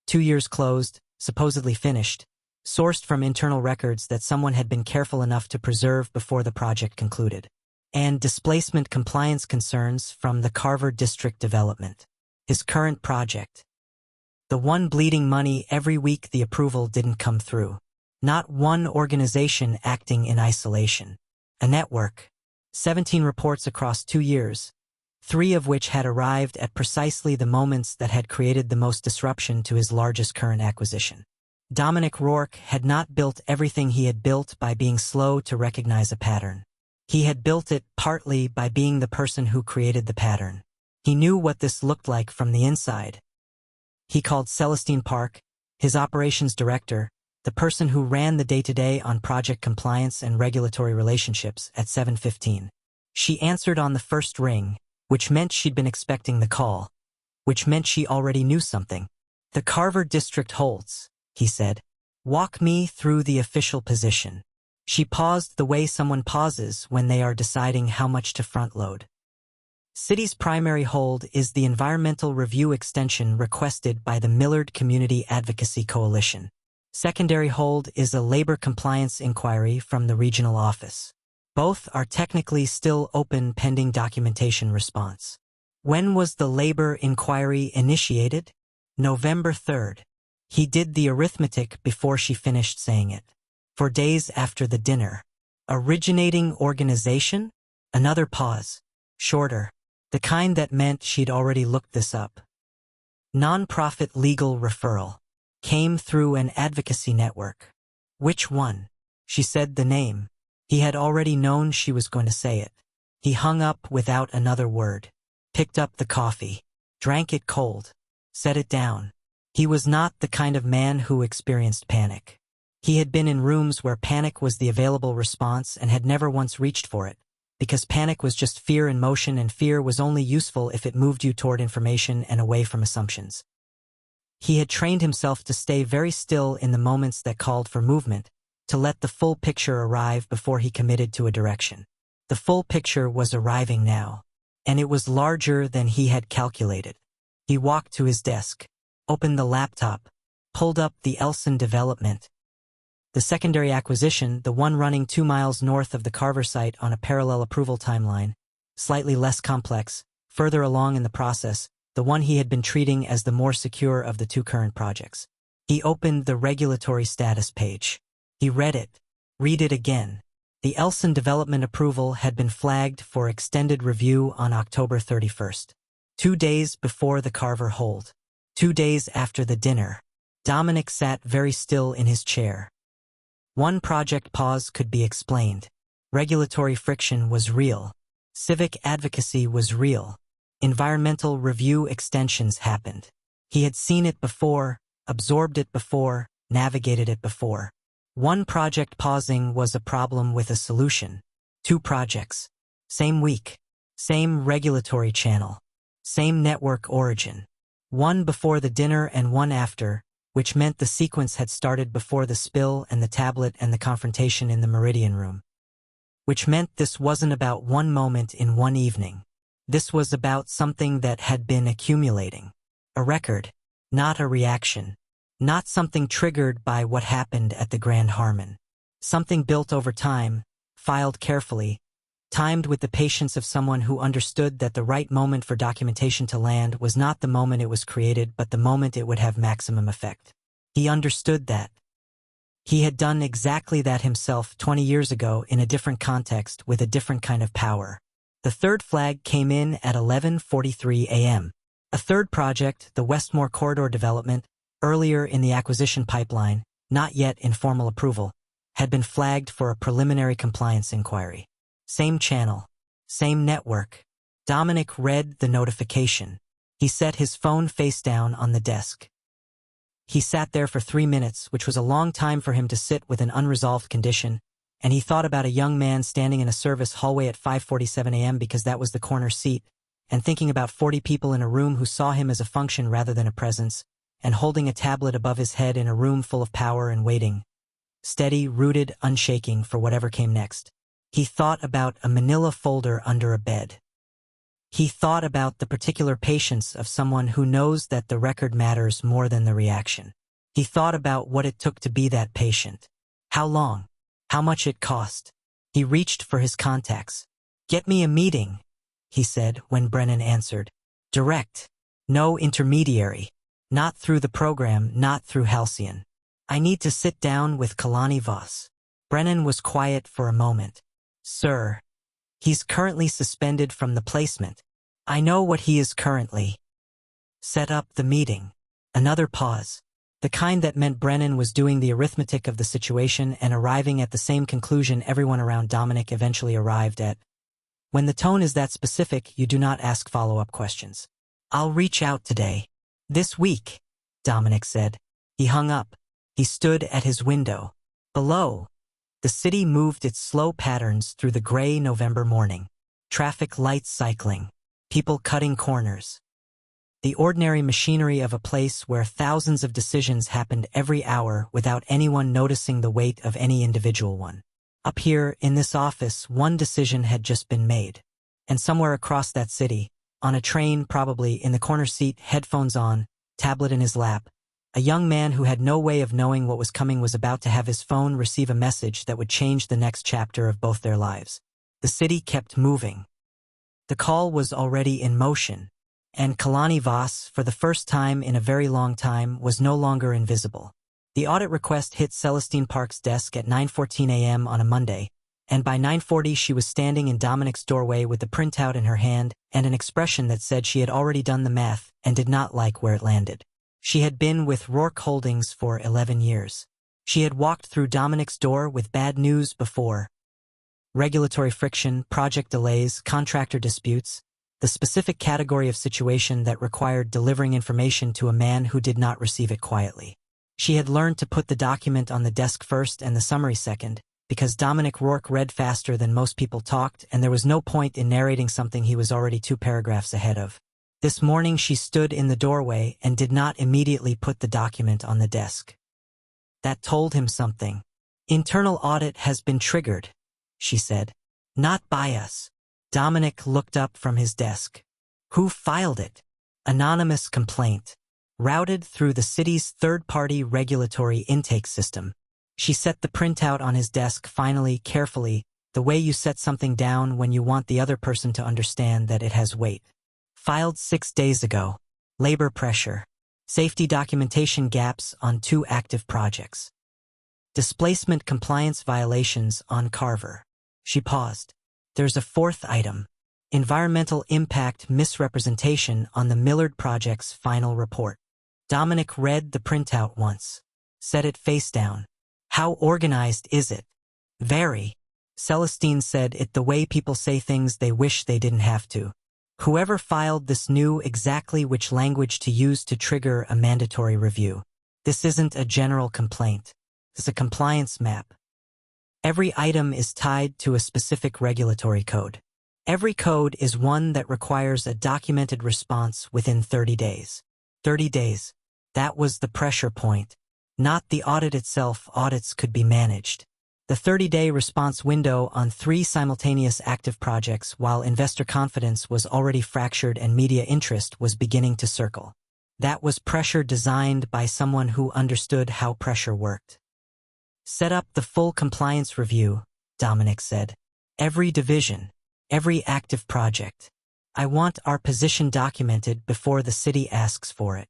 [SPEAKER 1] 2 years closed, supposedly finished, sourced from internal records that someone had been careful enough to preserve before the project concluded. And displacement compliance concerns from the Carver District Development. His current project. The one bleeding money every week the approval didn't come through. Not one organization acting in isolation. A network. 17 reports across 2 years, 3 of which had arrived at precisely the moments that had created the most disruption to his largest current acquisition. Dominic Rourke had not built everything he had built by being slow to recognize a pattern. He had built it partly by being the person who created the pattern. He knew what this looked like from the inside. He called Celestine Park, his operations director, the person who ran the day-to-day on project compliance and regulatory relationships, at 7:15. She answered on the first ring, which meant she'd been expecting the call, which meant she already knew something. "The Carver District holds," he said. "Walk me through the official position." She paused the way someone pauses when they are deciding how much to front-load. City's primary hold is the environmental review extension requested by the Millard Community Advocacy Coalition. Secondary hold is a labor compliance inquiry from the regional office. Both are technically still open pending documentation response. When was the labor inquiry initiated? November 3rd. He did the arithmetic before she finished saying it. 4 days after the dinner. Originating organization? Another pause. Shorter. The kind that meant she'd already looked this up. Nonprofit legal referral. Came through an advocacy network. Which one? She said the name. He had already known she was going to say it. He hung up without another word. Picked up the coffee. Drank it cold. Set it down. He was not the kind of man who experienced panic. He had been in rooms where panic was the available response and had never once reached for it, because panic was just fear in motion and fear was only useful if it moved you toward information and away from assumptions. He had trained himself to stay very still in the moments that called for movement, to let the full picture arrive before he committed to a direction. The full picture was arriving now, and it was larger than he had calculated. He walked to his desk, opened the laptop, pulled up the Elson development. The secondary acquisition, the one running 2 miles north of the Carver site on a parallel approval timeline, slightly less complex, further along in the process, the one he had been treating as the more secure of the 2 current projects. He opened the regulatory status page. He read it. Read it again. The Elson development approval had been flagged for extended review on October 31st. 2 days before the Carver hold. 2 days after the dinner. Dominic sat very still in his chair. One project pause could be explained. Regulatory friction was real. Civic advocacy was real. Environmental review extensions happened. He had seen it before, absorbed it before, navigated it before. One project pausing was a problem with a solution. 2 projects. Same week. Same regulatory channel. Same network origin. One before the dinner and one after, which meant the sequence had started before the spill and the tablet and the confrontation in the Meridian room. Which meant this wasn't about one moment in one evening. This was about something that had been accumulating. A record, not a reaction. Not something triggered by what happened at the Grand Harmon. Something built over time, filed carefully, timed with the patience of someone who understood that the right moment for documentation to land was not the moment it was created but the moment it would have maximum effect. He understood that. He had done exactly that himself 20 years ago in a different context with a different kind of power. The third flag came in at 11:43 a.m. A third project, the Westmore Corridor development, earlier in the acquisition pipeline, not yet in formal approval, had been flagged for a preliminary compliance inquiry. Same channel, same network. Dominic read the notification. He set his phone face down on the desk. He sat there for 3 minutes, which was a long time for him to sit with an unresolved condition, and he thought about a young man standing in a service hallway at 5:47 a.m. because that was the corner seat, and thinking about 40 people in a room who saw him as a function rather than a presence, and holding a tablet above his head in a room full of power and waiting. Steady, rooted, unshaking for whatever came next. He thought about a manila folder under a bed. He thought about the particular patience of someone who knows that the record matters more than the reaction. He thought about what it took to be that patient. How long? How much it cost? He reached for his contacts. "Get me a meeting," he said when Brennan answered. "Direct. No intermediary. Not through the program, not through Halcyon. I need to sit down with Kalani Voss." Brennan was quiet for a moment. "Sir. He's currently suspended from the placement. I know what he is currently." "Set up the meeting." Another pause. The kind that meant Brennan was doing the arithmetic of the situation and arriving at the same conclusion everyone around Dominic eventually arrived at. When the tone is that specific, you do not ask follow-up questions. "I'll reach out today. This week," Dominic said. He hung up. He stood at his window. Below, the city moved its slow patterns through the gray November morning. Traffic lights cycling. People cutting corners. The ordinary machinery of a place where thousands of decisions happened every hour without anyone noticing the weight of any individual one. Up here, in this office, one decision had just been made. And somewhere across that city, on a train probably, in the corner seat, headphones on, tablet in his lap, a young man who had no way of knowing what was coming was about to have his phone receive a message that would change the next chapter of both their lives. The city kept moving. The call was already in motion, and Kalani Voss, for the first time in a very long time, was no longer invisible. The audit request hit Celestine Park's desk at 9:14 a.m. on a Monday, and by 9:40 she was standing in Dominic's doorway with the printout in her hand and an expression that said she had already done the math and did not like where it landed. She had been with Rourke Holdings for 11 years. She had walked through Dominic's door with bad news before. Regulatory friction, project delays, contractor disputes, the specific category of situation that required delivering information to a man who did not receive it quietly. She had learned to put the document on the desk first and the summary second, because Dominic Rourke read faster than most people talked, and there was no point in narrating something he was already 2 paragraphs ahead of. This morning she stood in the doorway and did not immediately put the document on the desk. That told him something. "Internal audit has been triggered," she said. "Not by us." Dominic looked up from his desk. "Who filed it?" "Anonymous complaint. Routed through the city's third-party regulatory intake system." She set the printout on his desk finally, carefully, the way you set something down when you want the other person to understand that it has weight. "Filed 6 days ago. Labor pressure. Safety documentation gaps on 2 active projects. Displacement compliance violations on Carver." She paused. "There's a 4th item. Environmental impact misrepresentation on the Millard Project's final report." Dominic read the printout once. Set it face down. "How organized is it?" "Very." Celestine said it the way people say things they wish they didn't have to. "Whoever filed this knew exactly which language to use to trigger a mandatory review. This isn't a general complaint. It's a compliance map. Every item is tied to a specific regulatory code. Every code is one that requires a documented response within 30 days. 30 days. That was the pressure point. Not the audit itself. Audits could be managed. The 30-day response window on 3 simultaneous active projects, while investor confidence was already fractured and media interest was beginning to circle. That was pressure designed by someone who understood how pressure worked. "Set up the full compliance review," Dominic said. "Every division, every active project. I want our position documented before the city asks for it."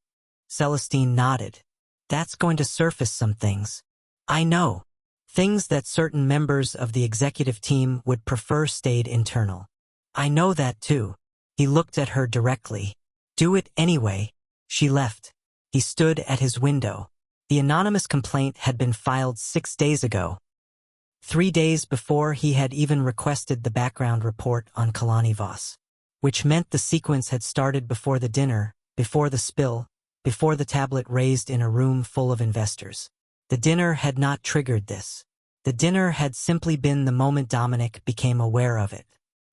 [SPEAKER 1] Celestine nodded. "That's going to surface some things." I know. Things that certain members of the executive team would prefer stayed internal. I know that too. He looked at her directly. Do it anyway. She left. He stood at his window. The anonymous complaint had been filed 6 days ago. 3 days before he had even requested the background report on Kalani Voss. Which meant the sequence had started before the dinner, before the spill, before the tablet raised in a room full of investors. The dinner had not triggered this. The dinner had simply been the moment Dominic became aware of it.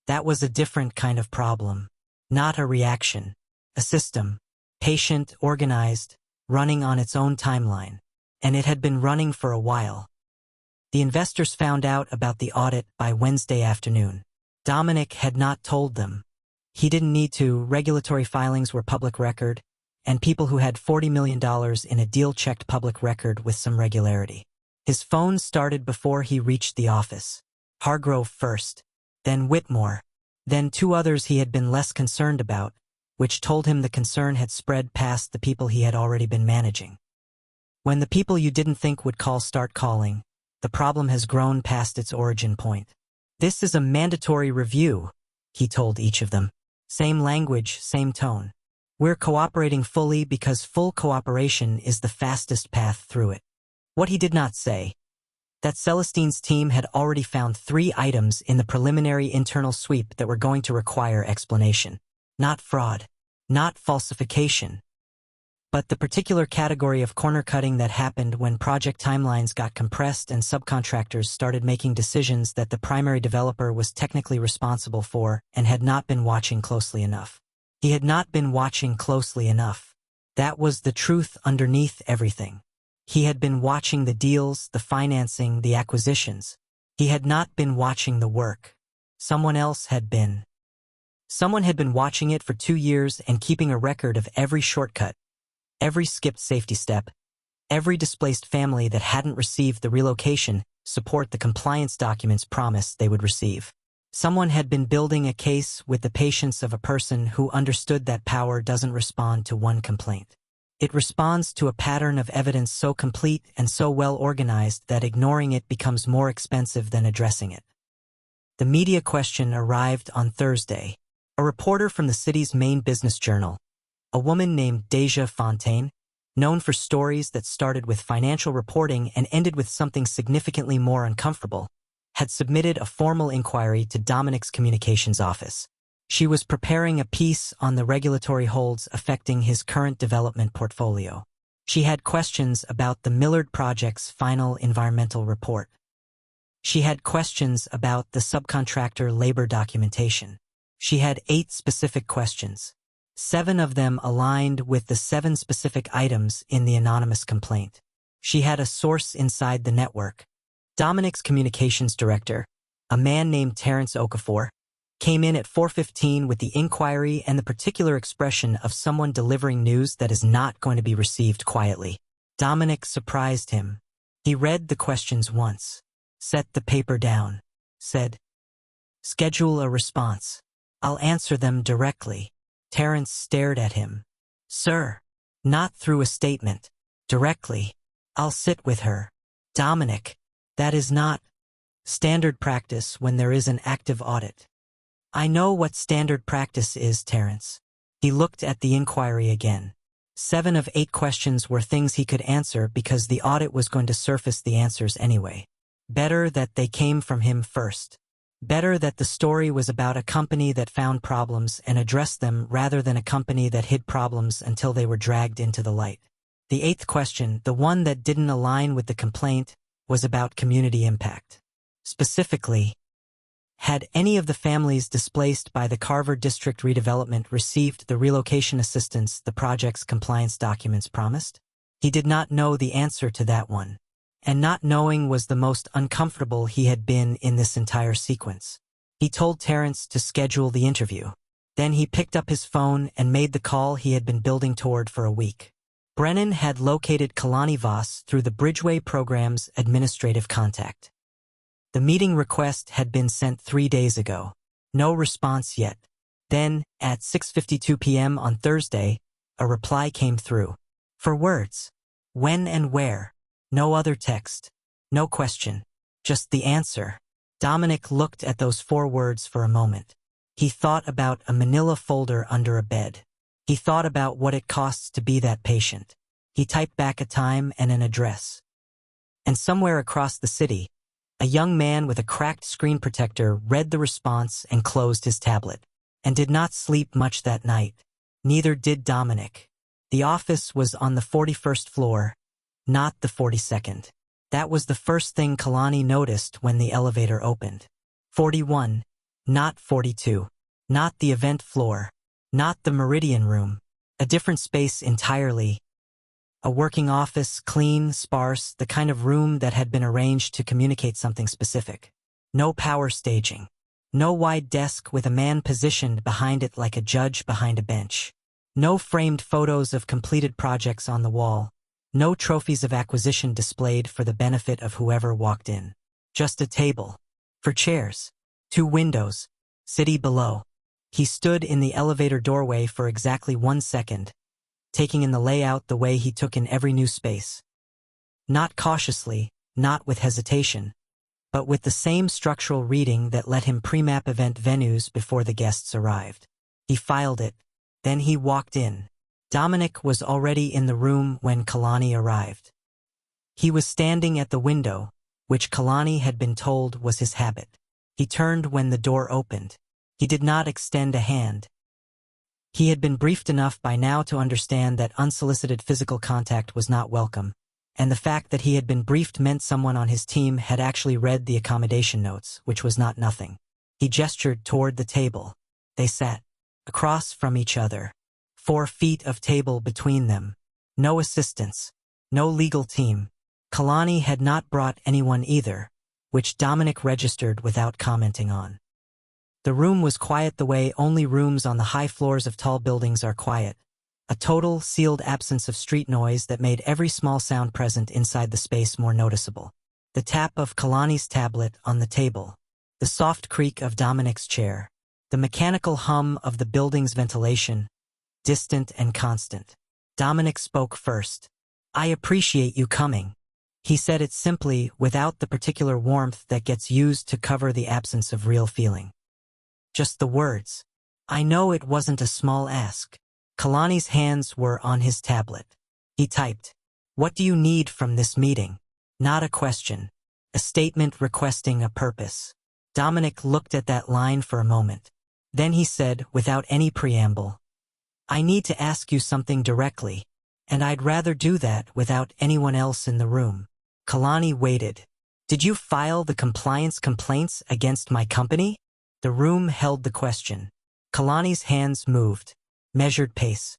[SPEAKER 1] That was a different kind of problem. Not a reaction. A system. Patient, organized, running on its own timeline. And it had been running for a while. The investors found out about the audit by Wednesday afternoon. Dominic had not told them. He didn't need to. Regulatory filings were public record, and people who had $40 million in a deal checked public record with some regularity. His phone started before he reached the office. Hargrove first, then Whitmore, then 2 others he had been less concerned about, which told him the concern had spread past the people he had already been managing. When the people you didn't think would call start calling, the problem has grown past its origin point. This is a mandatory review, he told each of them. Same language, same tone. We're cooperating fully because full cooperation is the fastest path through it. What he did not say, that Celestine's team had already found 3 items in the preliminary internal sweep that were going to require explanation. Not fraud, not falsification, but the particular category of corner cutting that happened when project timelines got compressed and subcontractors started making decisions that the primary developer was technically responsible for and had not been watching closely enough. He had not been watching closely enough. That was the truth underneath everything. He had been watching the deals, the financing, the acquisitions. He had not been watching the work. Someone else had been. Someone had been watching it for 2 years and keeping a record of every shortcut, every skipped safety step, every displaced family that hadn't received the relocation support the compliance documents promised they would receive. Someone had been building a case with the patience of a person who understood that power doesn't respond to one complaint. It responds to a pattern of evidence so complete and so well organized that ignoring it becomes more expensive than addressing it. The media question arrived on Thursday. A reporter from the city's main business journal, a woman named Deja Fontaine, known for stories that started with financial reporting and ended with something significantly more uncomfortable, had submitted a formal inquiry to Dominic's communications office. She was preparing a piece on the regulatory holds affecting his current development portfolio. She had questions about the Millard Project's final environmental report. She had questions about the subcontractor labor documentation. She had 8 specific questions. 7 of them aligned with the 7 specific items in the anonymous complaint. She had a source inside the network. Dominic's communications director, a man named Terrence Okafor, came in at 4:15 with the inquiry and the particular expression of someone delivering news that is not going to be received quietly. Dominic surprised him. He read the questions once, set the paper down, said, "Schedule a response. I'll answer them directly." Terrence stared at him. "Sir, not through a statement. Directly. I'll sit with her." "Dominic, that is not standard practice when there is an active audit." "I know what standard practice is, Terrence." He looked at the inquiry again. 7 of 8 questions were things he could answer because the audit was going to surface the answers anyway. Better that they came from him first. Better that the story was about a company that found problems and addressed them rather than a company that hid problems until they were dragged into the light. The 8th question, the one that didn't align with the complaint, was about community impact. Specifically, had any of the families displaced by the Carver District redevelopment received the relocation assistance the project's compliance documents promised? He did not know the answer to that one. And not knowing was the most uncomfortable he had been in this entire sequence. He told Terrence to schedule the interview. Then he picked up his phone and made the call he had been building toward for a week. Brennan had located Kalani Voss through the Bridgeway program's administrative contact. The meeting request had been sent 3 days ago. No response yet. Then, at 6:52 p.m. on Thursday, a reply came through. 4 words. When and where. No other text. No question. Just the answer. Dominic looked at those 4 words for a moment. He thought about a manila folder under a bed. He thought about what it costs to be that patient. He typed back a time and an address. And somewhere across the city, a young man with a cracked screen protector read the response and closed his tablet, and did not sleep much that night. Neither did Dominic. The office was on the 41st floor, not the 42nd. That was the first thing Kalani noticed when the elevator opened. 41, not 42. Not the event floor. Not the Meridian room. A different space entirely. A working office, clean, sparse, the kind of room that had been arranged to communicate something specific. No power staging. No wide desk with a man positioned behind it like a judge behind a bench. No framed photos of completed projects on the wall. No trophies of acquisition displayed for the benefit of whoever walked in. Just a table. For chairs. 2 windows. City below. He stood in the elevator doorway for exactly 1 second, taking in the layout the way he took in every new space. Not cautiously, not with hesitation, but with the same structural reading that let him pre-map event venues before the guests arrived. He filed it, then he walked in. Dominic was already in the room when Kalani arrived. He was standing at the window, which Kalani had been told was his habit. He turned when the door opened. He did not extend a hand. He had been briefed enough by now to understand that unsolicited physical contact was not welcome, and the fact that he had been briefed meant someone on his team had actually read the accommodation notes, which was not nothing. He gestured toward the table. They sat across from each other. 4 feet of table between them. No assistants. No legal team. Kelani had not brought anyone either, which Dominic registered without commenting on. The room was quiet the way only rooms on the high floors of tall buildings are quiet. A total, sealed absence of street noise that made every small sound present inside the space more noticeable. The tap of Kalani's tablet on the table. The soft creak of Dominic's chair. The mechanical hum of the building's ventilation. Distant and constant. Dominic spoke first. "I appreciate you coming." He said it simply, without the particular warmth that gets used to cover the absence of real feeling. Just the words. I know it wasn't a small ask. Kalani's hands were on his tablet. He typed, "What do you need from this meeting?" Not a question. A statement requesting a purpose. Dominic looked at that line for a moment. Then he said, without any preamble, "I need to ask you something directly, and I'd rather do that without anyone else in the room." Kalani waited. "Did you file the compliance complaints against my company?" The room held the question. Kalani's hands moved, measured pace.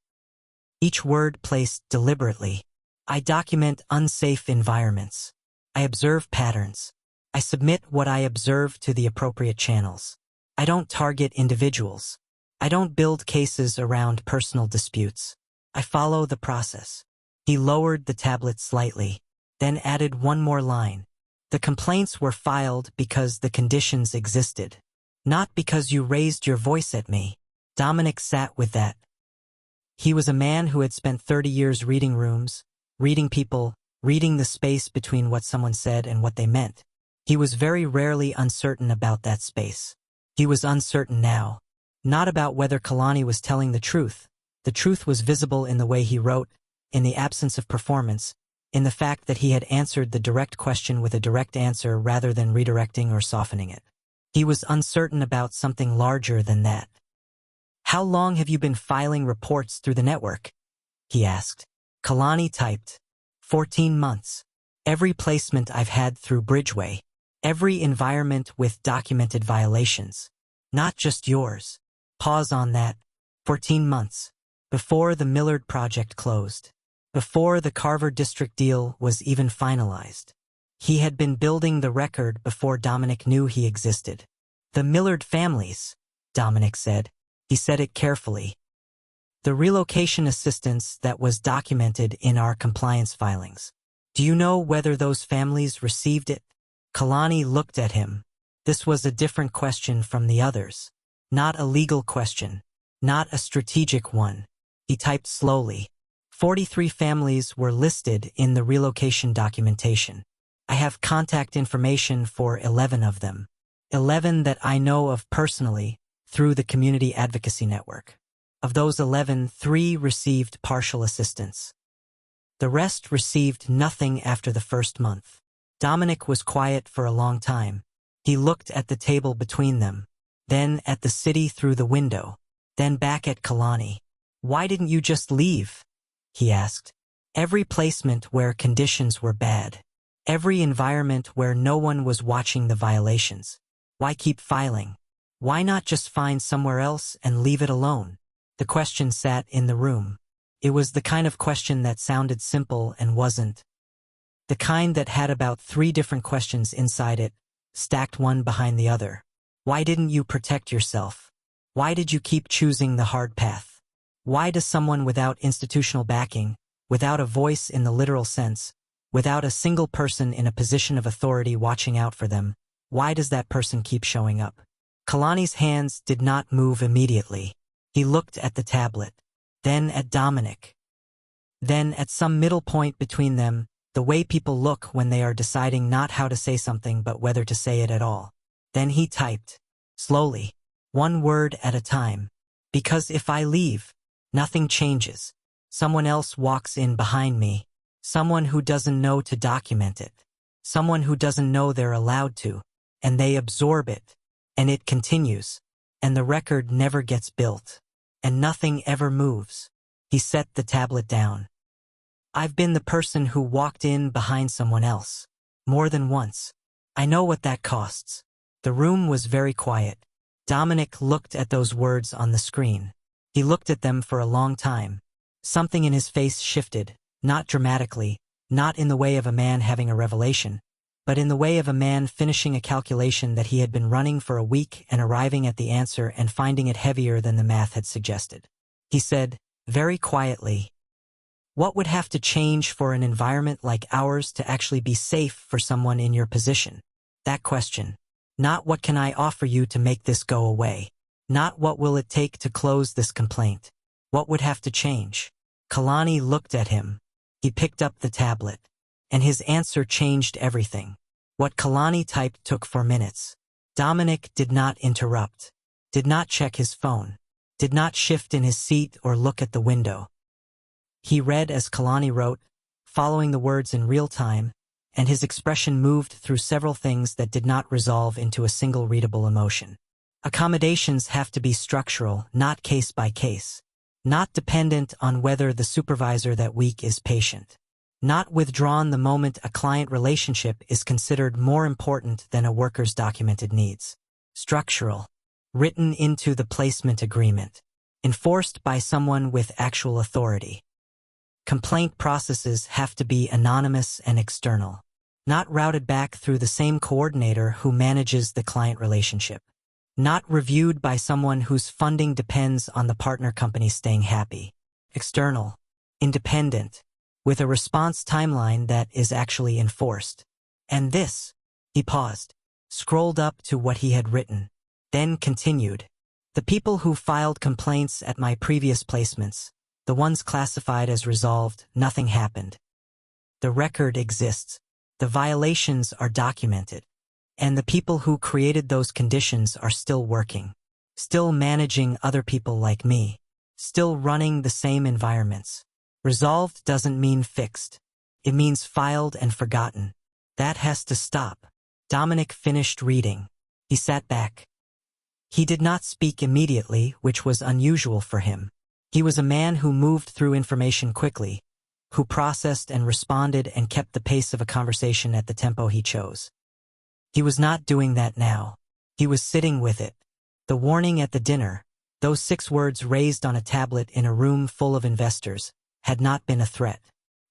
[SPEAKER 1] Each word placed deliberately. "I document unsafe environments. I observe patterns. I submit what I observe to the appropriate channels. I don't target individuals. I don't build cases around personal disputes. I follow the process." He lowered the tablet slightly, then added one more line. "The complaints were filed because the conditions existed. Not because you raised your voice at me." Dominic sat with that. He was a man who had spent 30 years reading rooms, reading people, reading the space between what someone said and what they meant. He was very rarely uncertain about that space. He was uncertain now. Not about whether Kalani was telling the truth. The truth was visible in the way he wrote, in the absence of performance, in the fact that he had answered the direct question with a direct answer rather than redirecting or softening it. He was uncertain about something larger than that. "How long have you been filing reports through the network?" he asked. Kalani typed, 14 months. Every placement I've had through Bridgeway. Every environment with documented violations. Not just yours. Pause on that. 14 months. Before the Millard project closed. Before the Carver District deal was even finalized. He had been building the record before Dominic knew he existed. "The Millard families," Dominic said. He said it carefully. "The relocation assistance that was documented in our compliance filings. Do you know whether those families received it?" Kalani looked at him. This was a different question from the others. Not a legal question. Not a strategic one. He typed slowly. 43 families were listed in the relocation documentation. I have contact information for 11 of them. 11 that I know of personally through the Community Advocacy Network. Of those 11, 3 received partial assistance. The rest received nothing after the first month. Dominic was quiet for a long time. He looked at the table between them, then at the city through the window, then back at Kalani. "Why didn't you just leave?" he asked. "Every placement where conditions were bad. Every environment where no one was watching the violations. Why keep filing? Why not just find somewhere else and leave it alone?" The question sat in the room. It was the kind of question that sounded simple and wasn't. The kind that had about 3 different questions inside it, stacked one behind the other. Why didn't you protect yourself? Why did you keep choosing the hard path? Why does someone without institutional backing, without a voice in the literal sense, without a single person in a position of authority watching out for them, why does that person keep showing up? Kalani's hands did not move immediately. He looked at the tablet, then at Dominic. Then at some middle point between them, the way people look when they are deciding not how to say something but whether to say it at all. Then he typed, slowly, 1 word at a time. "Because if I leave, nothing changes. Someone else walks in behind me. Someone who doesn't know to document it. Someone who doesn't know they're allowed to. And they absorb it. And it continues. And the record never gets built. And nothing ever moves." He set the tablet down. "I've been the person who walked in behind someone else. More than once. I know what that costs." The room was very quiet. Dominic looked at those words on the screen. He looked at them for a long time. Something in his face shifted, not dramatically, not in the way of a man having a revelation, but in the way of a man finishing a calculation that he had been running for a week and arriving at the answer and finding it heavier than the math had suggested. He said, very quietly, "What would have to change for an environment like ours to actually be safe for someone in your position?" That question. Not what can I offer you to make this go away. Not what will it take to close this complaint. What would have to change? Kalani looked at him. He picked up the tablet. And his answer changed everything. What Kalani typed took 4 minutes. Dominic did not interrupt. Did not check his phone. Did not shift in his seat or look at the window. He read as Kalani wrote, following the words in real time, and his expression moved through several things that did not resolve into a single readable emotion. Accommodations have to be structural, not case by case. Not dependent on whether the supervisor that week is patient. Not withdrawn the moment a client relationship is considered more important than a worker's documented needs. Structural. Written into the placement agreement. Enforced by someone with actual authority. Complaint processes have to be anonymous and external. Not routed back through the same coordinator who manages the client relationship. Not reviewed by someone whose funding depends on the partner company staying happy. External. Independent. With a response timeline that is actually enforced. And this, he paused, scrolled up to what he had written, then continued. The people who filed complaints at my previous placements, the ones classified as resolved, nothing happened. The record exists. The violations are documented. And the people who created those conditions are still working. Still managing other people like me. Still running the same environments. Resolved doesn't mean fixed. It means filed and forgotten. That has to stop. Dominic finished reading. He sat back. He did not speak immediately, which was unusual for him. He was a man who moved through information quickly, who processed and responded and kept the pace of a conversation at the tempo he chose. He was not doing that now. He was sitting with it. The warning at the dinner, those 6 words raised on a tablet in a room full of investors, had not been a threat.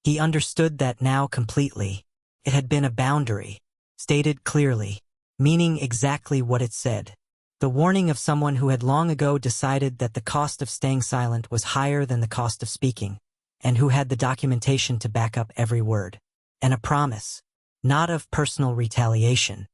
[SPEAKER 1] He understood that now completely. It had been a boundary, stated clearly, meaning exactly what it said. The warning of someone who had long ago decided that the cost of staying silent was higher than the cost of speaking, and who had the documentation to back up every word. And a promise, not of personal retaliation,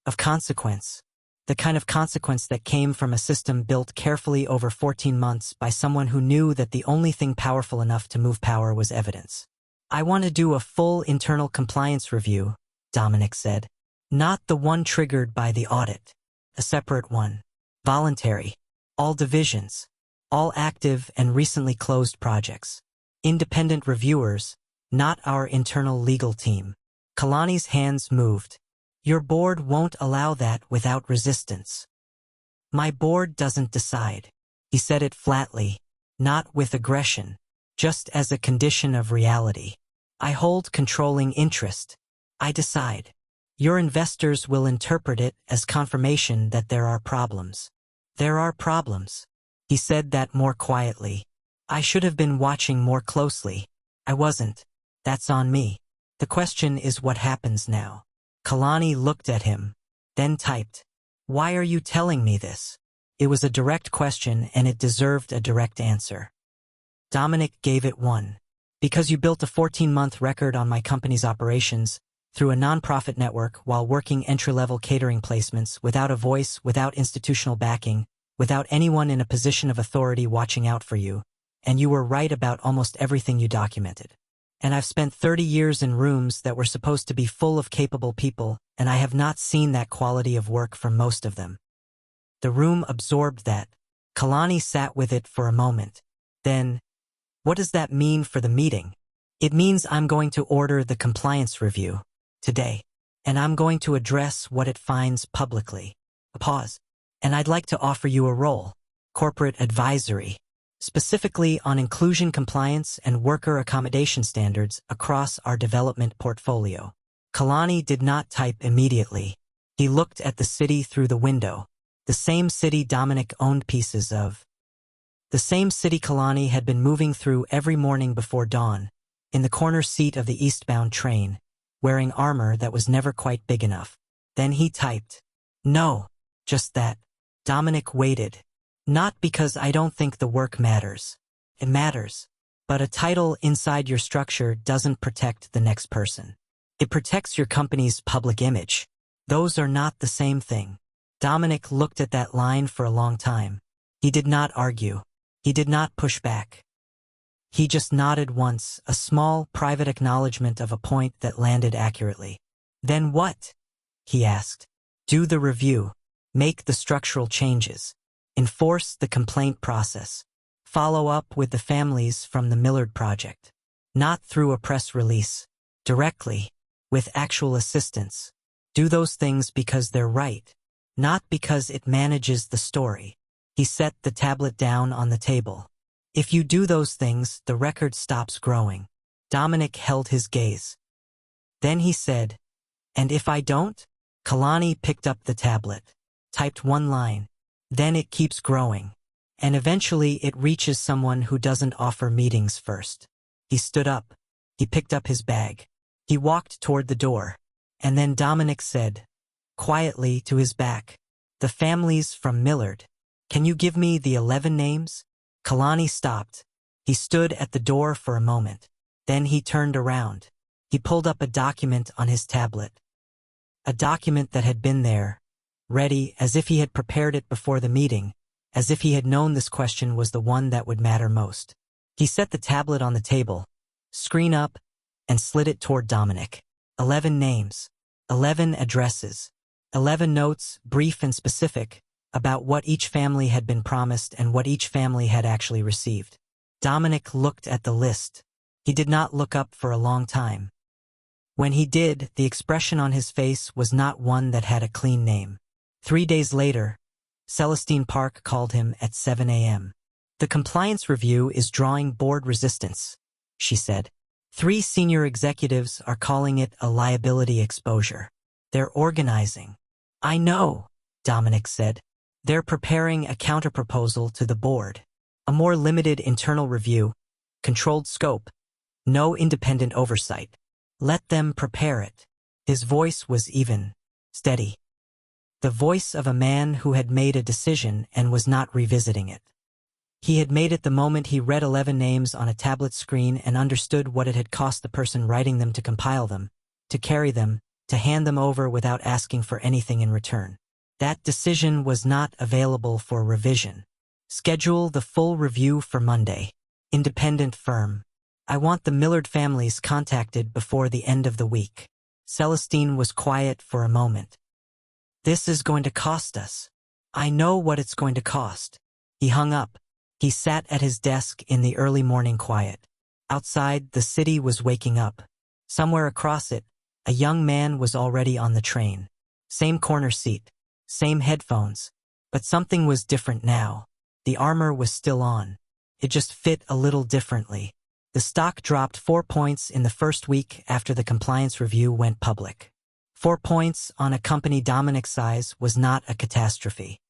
[SPEAKER 1] of consequence. The kind of consequence that came from a system built carefully over 14 months by someone who knew that the only thing powerful enough to move power was evidence. I want to do a full internal compliance review, Dominic said. Not the one triggered by the audit. A separate one. Voluntary. All divisions. All active and recently closed projects. Independent reviewers, not our internal legal team. Kalani's hands moved. Your board won't allow that without resistance. My board doesn't decide. He said it flatly, not with aggression, just as a condition of reality. I hold controlling interest. I decide. Your investors will interpret it as confirmation that there are problems. There are problems. He said that more quietly. I should have been watching more closely. I wasn't. That's on me. The question is what happens now. Kalani looked at him, then typed. Why are you telling me this? It was a direct question and it deserved a direct answer. Dominic gave it one. Because you built a 14-month record on my company's operations through a nonprofit network while working entry-level catering placements without a voice, without institutional backing, without anyone in a position of authority watching out for you, and you were right about almost everything you documented. And I've spent 30 years in rooms that were supposed to be full of capable people, and I have not seen that quality of work from most of them. The room absorbed that. Kalani sat with it for a moment. Then, what does that mean for the meeting? It means I'm going to order the compliance review today, and I'm going to address what it finds publicly. A pause. And I'd like to offer you a role, corporate advisory, specifically on inclusion compliance and worker accommodation standards across our development portfolio. Kelani did not type immediately. He looked at the city through the window, the same city Dominic owned pieces of. The same city Kelani had been moving through every morning before dawn, in the corner seat of the eastbound train, wearing armor that was never quite big enough. Then he typed, "No, just that." Dominic waited. Not because I don't think the work matters. It matters. But a title inside your structure doesn't protect the next person. It protects your company's public image. Those are not the same thing. Dominic looked at that line for a long time. He did not argue. He did not push back. He just nodded once, a small, private acknowledgement of a point that landed accurately. Then what? He asked. Do the review. Make the structural changes. Enforce the complaint process. Follow up with the families from the Millard Project. Not through a press release. Directly. With actual assistance. Do those things because they're right. Not because it manages the story. He set the tablet down on the table. If you do those things, the record stops growing. Dominic held his gaze. Then he said, and if I don't? Kalani picked up the tablet, typed one line. Then it keeps growing. And eventually it reaches someone who doesn't offer meetings first. He stood up. He picked up his bag. He walked toward the door. And then Dominic said, quietly to his back, the families from Millard. Can you give me the 11 names? Kalani stopped. He stood at the door for a moment. Then he turned around. He pulled up a document on his tablet. A document that had been there, ready as if he had prepared it before the meeting, as if he had known this question was the one that would matter most. He set the tablet on the table, screen up, and slid it toward Dominic. 11 names, 11 addresses, 11 notes, brief and specific, about what each family had been promised and what each family had actually received. Dominic looked at the list. He did not look up for a long time. When he did, the expression on his face was not one that had a clean name. 3 days later, Celestine Park called him at 7 a.m. The compliance review is drawing board resistance, she said. 3 senior executives are calling it a liability exposure. They're organizing. I know, Dominic said. They're preparing a counterproposal to the board. A more limited internal review, controlled scope, no independent oversight. Let them prepare it. His voice was even, steady. The voice of a man who had made a decision and was not revisiting it. He had made it the moment he read 11 names on a tablet screen and understood what it had cost the person writing them to compile them, to carry them, to hand them over without asking for anything in return. That decision was not available for revision. Schedule the full review for Monday. Independent firm. I want the Millard families contacted before the end of the week. Celestine was quiet for a moment. This is going to cost us. I know what it's going to cost. He hung up. He sat at his desk in the early morning quiet. Outside, the city was waking up. Somewhere across it, a young man was already on the train. Same corner seat, same headphones. But something was different now. The armor was still on. It just fit a little differently. The stock dropped 4 points in the first week after the compliance review went public. 4 points on a company Dominic's size was not a catastrophe.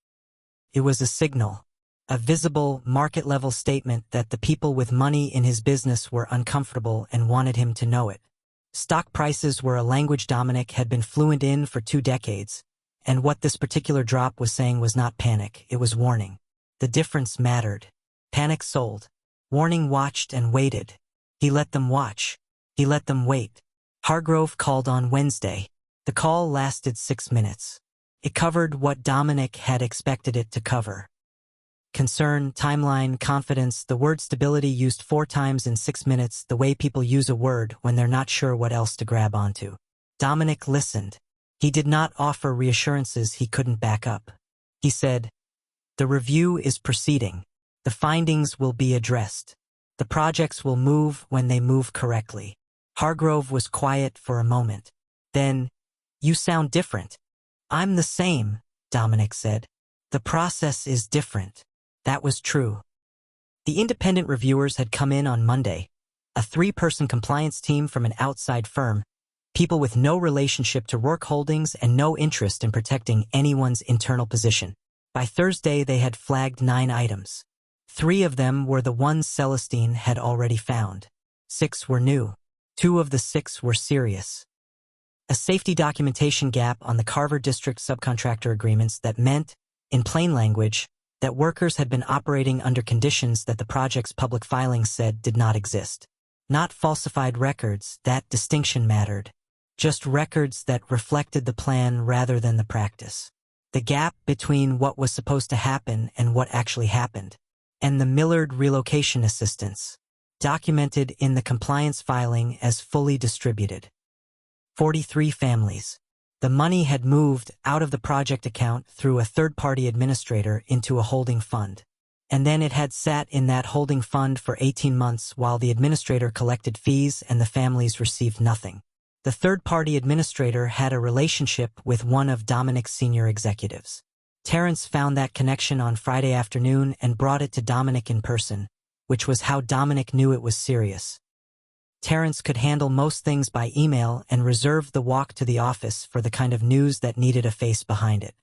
[SPEAKER 1] It was a signal, a visible, market-level statement that the people with money in his business were uncomfortable and wanted him to know it. Stock prices were a language Dominic had been fluent in for 2 decades, and what this particular drop was saying was not panic, it was warning. The difference mattered. Panic sold. Warning watched and waited. He let them watch. He let them wait. Hargrove called on Wednesday. The call lasted 6 minutes. It covered what Dominic had expected it to cover. Concern, timeline, confidence, the word stability used 4 times in 6 minutes, the way people use a word when they're not sure what else to grab onto. Dominic listened. He did not offer reassurances he couldn't back up. He said, "The review is proceeding. The findings will be addressed. The projects will move when they move correctly." Hargrove was quiet for a moment. Then, "You sound different." "I'm the same," Dominic said. "The process is different." That was true. The independent reviewers had come in on Monday, a 3-person compliance team from an outside firm, people with no relationship to Rourke Holdings and no interest in protecting anyone's internal position. By Thursday, they had flagged 9 items. 3 of them were the ones Celestine had already found. 6 were new. 2 of the 6 were serious. A safety documentation gap on the Carver District subcontractor agreements that meant, in plain language, that workers had been operating under conditions that the project's public filings said did not exist. Not falsified records, that distinction mattered. Just records that reflected the plan rather than the practice. The gap between what was supposed to happen and what actually happened. And the Millard relocation assistance, documented in the compliance filing as fully distributed. 43 families. The money had moved out of the project account through a third-party administrator into a holding fund. And then it had sat in that holding fund for 18 months while the administrator collected fees and the families received nothing. The third-party administrator had a relationship with one of Dominic's senior executives. Terrence found that connection on Friday afternoon and brought it to Dominic in person, which was how Dominic knew it was serious. Terrence could handle most things by email and reserved the walk to the office for the kind of news that needed a face behind it.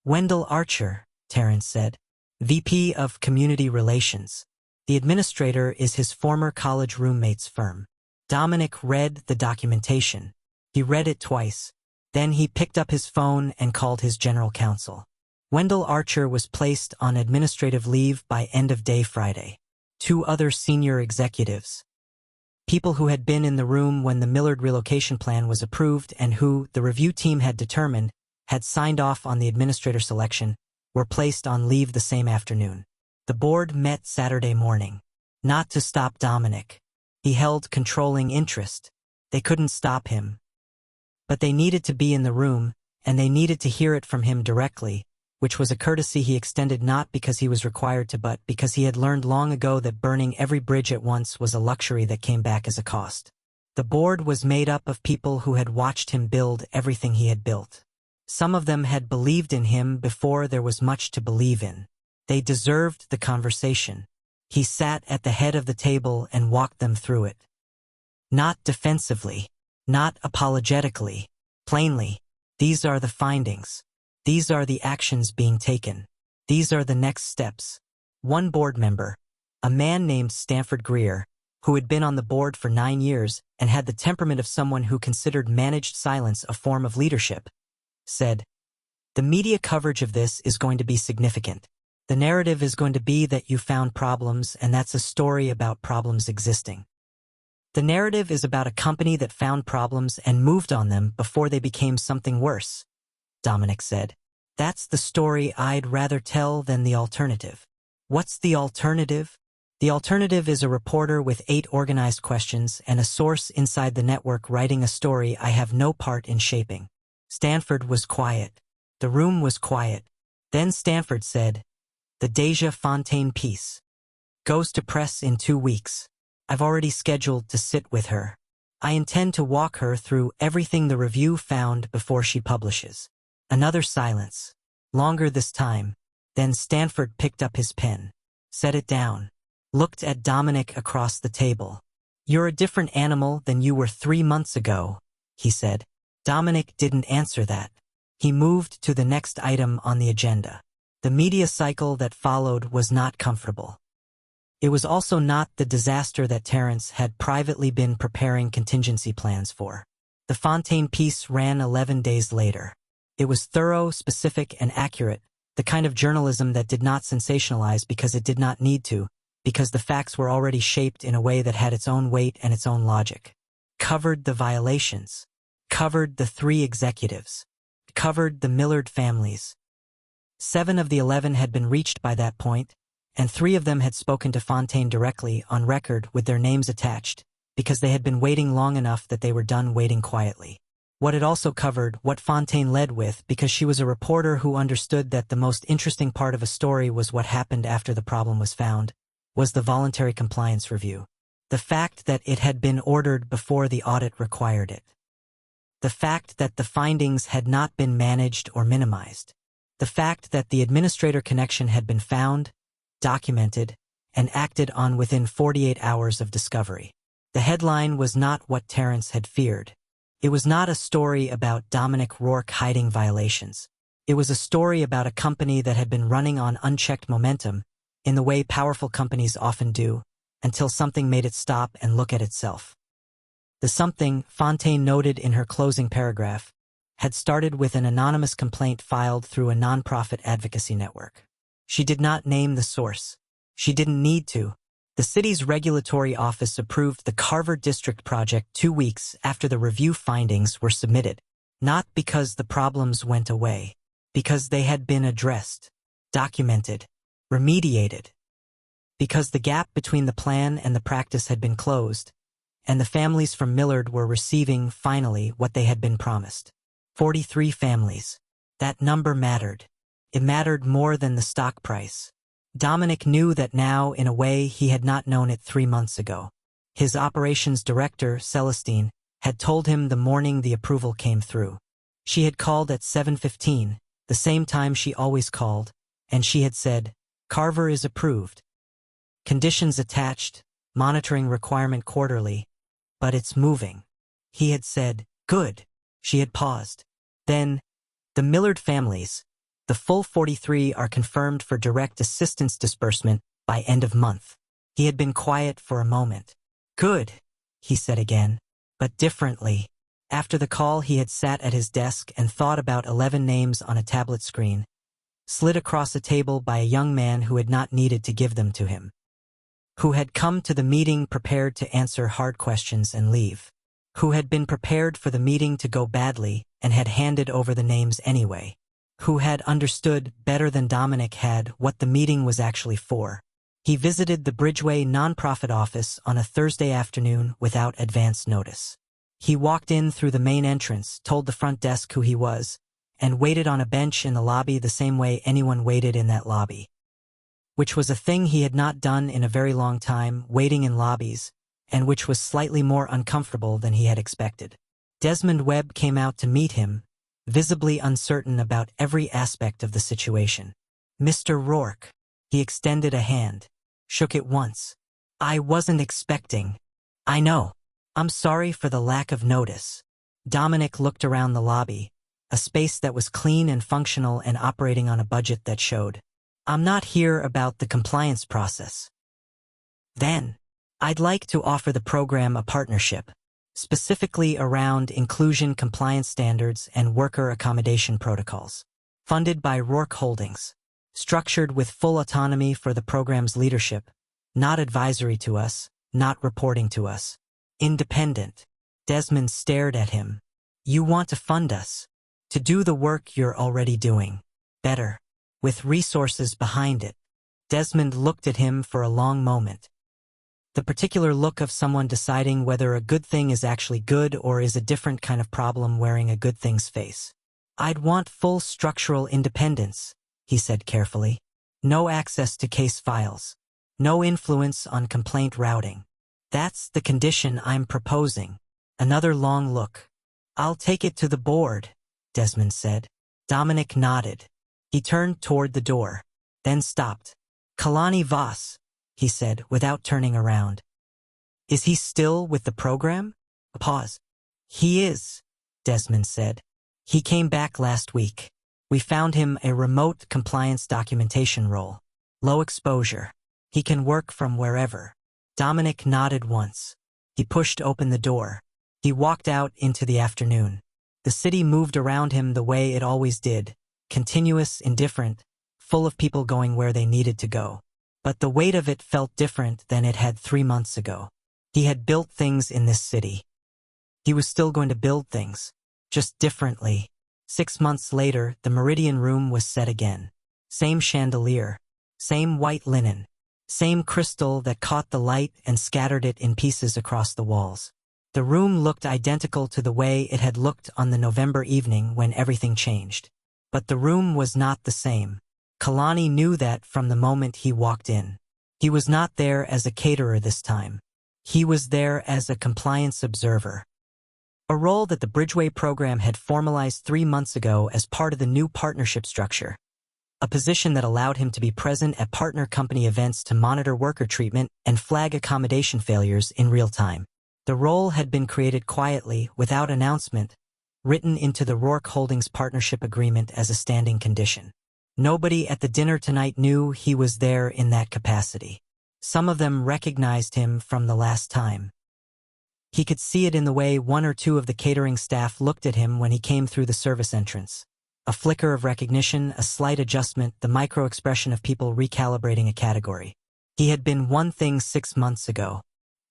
[SPEAKER 1] "Wendell Archer," Terrence said, VP of Community Relations. The administrator is his former college roommate's firm. Dominic read the documentation. He read it twice. Then he picked up his phone and called his general counsel. Wendell Archer was placed on administrative leave by end of day Friday. 2 other senior executives, people who had been in the room when the Millard relocation plan was approved and who, the review team had determined, had signed off on the administrator selection, were placed on leave the same afternoon. The board met Saturday morning. Not to stop Dominic. He held controlling interest. They couldn't stop him. But they needed to be in the room, and they needed to hear it from him directly, which was a courtesy he extended not because he was required to but because he had learned long ago that burning every bridge at once was a luxury that came back as a cost. The board was made up of people who had watched him build everything he had built. Some of them had believed in him before there was much to believe in. They deserved the conversation. He sat at the head of the table and walked them through it. Not defensively, not apologetically, plainly. These are the findings. These are the actions being taken. These are the next steps. One board member, a man named Stanford Greer, who had been on the board for 9 years and had the temperament of someone who considered managed silence a form of leadership, said, "The media coverage of this is going to be significant. The narrative is going to be that you found problems, and that's a story about problems existing. The narrative is about a company that found problems and moved on them before they became something worse," Dominic said. "That's the story I'd rather tell than the alternative." "What's the alternative?" The alternative is a reporter with 8 organized questions and a source inside the network writing a story I have no part in shaping. Stanford was quiet. The room was quiet. Then Stanford said, "The Deja Fontaine piece goes to press in 2 weeks. I've already scheduled to sit with her. I intend to walk her through everything the review found before she publishes." Another silence. Longer this time. Then Stanford picked up his pen, set it down, looked at Dominic across the table. "You're a different animal than you were 3 months ago," he said. Dominic didn't answer that. He moved to the next item on the agenda. The media cycle that followed was not comfortable. It was also not the disaster that Terrence had privately been preparing contingency plans for. The Fontaine piece ran 11 days later. It was thorough, specific, and accurate, the kind of journalism that did not sensationalize because it did not need to, because the facts were already shaped in a way that had its own weight and its own logic. Covered the violations. Covered the 3 executives. Covered the Millard families. 7 of the 11 had been reached by that point, and 3 of them had spoken to Fontaine directly, on record, with their names attached, because they had been waiting long enough that they were done waiting quietly. What it also covered, what Fontaine led with, because she was a reporter who understood that the most interesting part of a story was what happened after the problem was found, was the voluntary compliance review. The fact that it had been ordered before the audit required it. The fact that the findings had not been managed or minimized. The fact that the administrator connection had been found, documented, and acted on within 48 hours of discovery. The headline was not what Terrence had feared. It was not a story about Dominic Rourke hiding violations. It was a story about a company that had been running on unchecked momentum, in the way powerful companies often do, until something made it stop and look at itself. The something, Fontaine noted in her closing paragraph, had started with an anonymous complaint filed through a nonprofit advocacy network. She did not name the source. She didn't need to. The city's regulatory office approved the Carver District project 2 weeks after the review findings were submitted, not because the problems went away, because they had been addressed, documented, remediated, because the gap between the plan and the practice had been closed, and the families from Millard were receiving, finally, what they had been promised. 43 families. That number mattered. It mattered more than the stock price. Dominic knew that now, in a way, he had not known it 3 months ago. His operations director, Celestine, had told him the morning the approval came through. She had called at 7:15, the same time she always called, and she had said, "Carver is approved. Conditions attached, monitoring requirement quarterly, but it's moving." He had said, "Good." She had paused. Then, "The Millard families, the full 43 are confirmed for direct assistance disbursement by end of month." He had been quiet for a moment. "Good," he said again, but differently. After the call, he had sat at his desk and thought about 11 names on a tablet screen, slid across a table by a young man who had not needed to give them to him, who had come to the meeting prepared to answer hard questions and leave, who had been prepared for the meeting to go badly and had handed over the names anyway, who had understood better than Dominic had what the meeting was actually for. He visited the Bridgeway nonprofit office on a Thursday afternoon without advance notice. He walked in through the main entrance, told the front desk who he was, and waited on a bench in the lobby the same way anyone waited in that lobby, which was a thing he had not done in a very long time, waiting in lobbies, and which was slightly more uncomfortable than he had expected. Desmond Webb came out to meet him, visibly uncertain about every aspect of the situation. "Mr. Rourke." He extended a hand, shook it once. "I wasn't expecting." "I know. I'm sorry for the lack of notice." Dominic looked around the lobby, a space that was clean and functional and operating on a budget that showed. "I'm not here about the compliance process." "Then, I'd like to offer the program a partnership, specifically around inclusion compliance standards and worker accommodation protocols. Funded by Rourke Holdings. Structured with full autonomy for the program's leadership, not advisory to us, not reporting to us. Independent." Desmond stared at him. "You want to fund us? To do the work you're already doing. Better. With resources behind it." Desmond looked at him for a long moment. The particular look of someone deciding whether a good thing is actually good or is a different kind of problem wearing a good thing's face. I'd want full structural independence, he said carefully. No access to case files. No influence on complaint routing. That's the condition I'm proposing. Another long look. I'll take it to the board, Desmond said. Dominic nodded. He turned toward the door, then stopped. Kalani Voss, he said without turning around. Is he still with the program? A pause. He is, Desmond said. He came back last week. We found him a remote compliance documentation role. Low exposure. He can work from wherever. Dominic nodded once. He pushed open the door. He walked out into the afternoon. The city moved around him the way it always did, continuous, indifferent, full of people going where they needed to go. But the weight of it felt different than it had 3 months ago. He had built things in this city. He was still going to build things, just differently. 6 months later, the Meridian Room was set again. Same chandelier, same white linen, same crystal that caught the light and scattered it in pieces across the walls. The room looked identical to the way it had looked on the November evening when everything changed. But the room was not the same. Kelani knew that from the moment he walked in. He was not there as a caterer this time. He was there as a compliance observer. A role that the Bridgeway program had formalized 3 months ago as part of the new partnership structure. A position that allowed him to be present at partner company events to monitor worker treatment and flag accommodation failures in real time. The role had been created quietly, without announcement, written into the Rourke Holdings partnership agreement as a standing condition. Nobody at the dinner tonight knew he was there in that capacity. Some of them recognized him from the last time. He could see it in the way 1 or 2 of the catering staff looked at him when he came through the service entrance. A flicker of recognition, a slight adjustment, the micro-expression of people recalibrating a category. He had been one thing 6 months ago.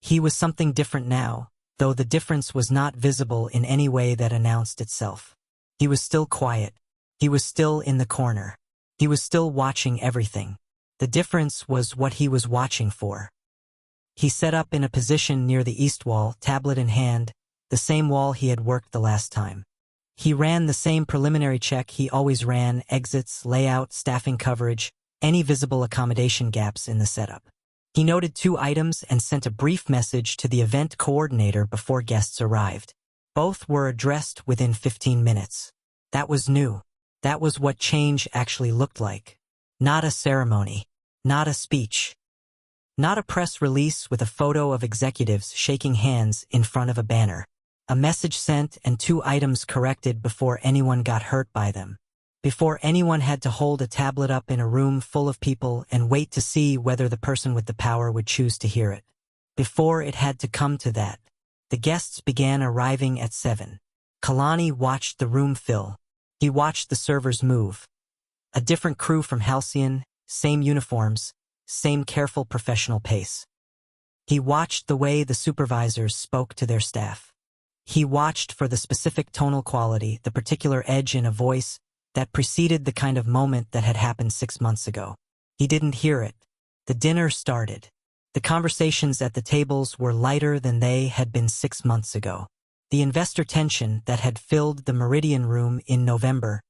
[SPEAKER 1] He was something different now, though the difference was not visible in any way that announced itself. He was still quiet. He was still in the corner. He was still watching everything. The difference was what he was watching for. He set up in a position near the east wall, tablet in hand, the same wall he had worked the last time. He ran the same preliminary check he always ran: exits, layout, staffing coverage, any visible accommodation gaps in the setup. He noted 2 items and sent a brief message to the event coordinator before guests arrived. Both were addressed within 15 minutes. That was new. That was what change actually looked like. Not a ceremony. Not a speech. Not a press release with a photo of executives shaking hands in front of a banner. A message sent and 2 items corrected before anyone got hurt by them. Before anyone had to hold a tablet up in a room full of people and wait to see whether the person with the power would choose to hear it. Before it had to come to that. The guests began arriving at 7. Kelani watched the room fill. He watched the servers move. A different crew from Halcyon, same uniforms, same careful professional pace. He watched the way the supervisors spoke to their staff. He watched for the specific tonal quality, the particular edge in a voice that preceded the kind of moment that had happened 6 months ago. He didn't hear it. The dinner started. The conversations at the tables were lighter than they had been 6 months ago. The investor tension that had filled the Meridian Room in November,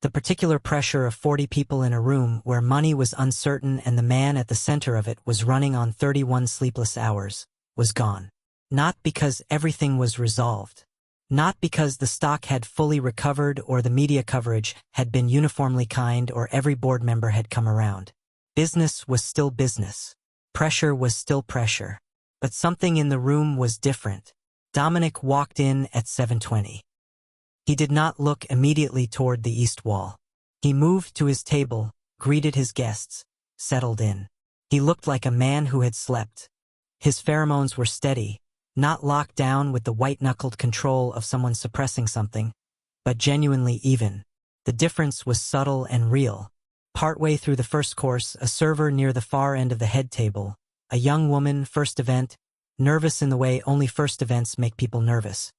[SPEAKER 1] the particular pressure of 40 people in a room where money was uncertain and the man at the center of it was running on 31 sleepless hours, was gone. Not because everything was resolved. Not because the stock had fully recovered or the media coverage had been uniformly kind or every board member had come around. Business was still business. Pressure was still pressure. But something in the room was different. Dominic walked in at 7:20. He did not look immediately toward the east wall. He moved to his table, greeted his guests, settled in. He looked like a man who had slept. His pheromones were steady, not locked down with the white-knuckled control of someone suppressing something, but genuinely even. The difference was subtle and real. Partway through the first course, a server near the far end of the head table, a young woman, first event, nervous in the way only first events make people nervous,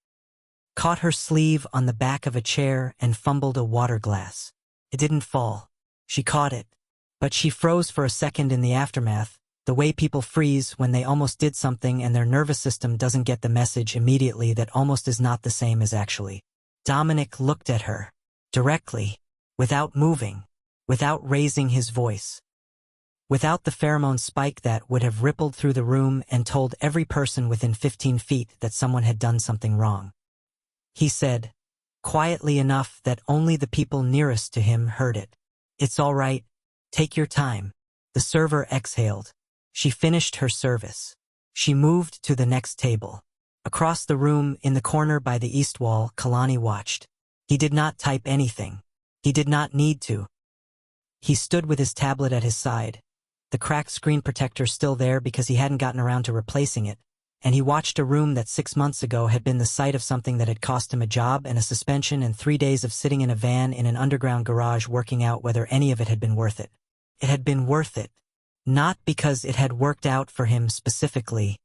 [SPEAKER 1] caught her sleeve on the back of a chair and fumbled a water glass. It didn't fall. She caught it, but she froze for a second in the aftermath, The way people freeze when they almost did something and their nervous system doesn't get the message immediately that almost is not the same as actually. Dominic looked at her. Directly. Without moving. Without raising his voice. Without the pheromone spike that would have rippled through the room and told every person within 15 feet that someone had done something wrong. He said, quietly enough that only the people nearest to him heard it. "It's all right. Take your time." The server exhaled. She finished her service. She moved to the next table. Across the room, in the corner by the east wall, Kalani watched. He did not type anything. He did not need to. He stood with his tablet at his side, the cracked screen protector still there because he hadn't gotten around to replacing it, and he watched a room that 6 months ago had been the site of something that had cost him a job and a suspension and 3 days of sitting in a van in an underground garage working out whether any of it had been worth it. It had been worth it. Not because it had worked out for him specifically.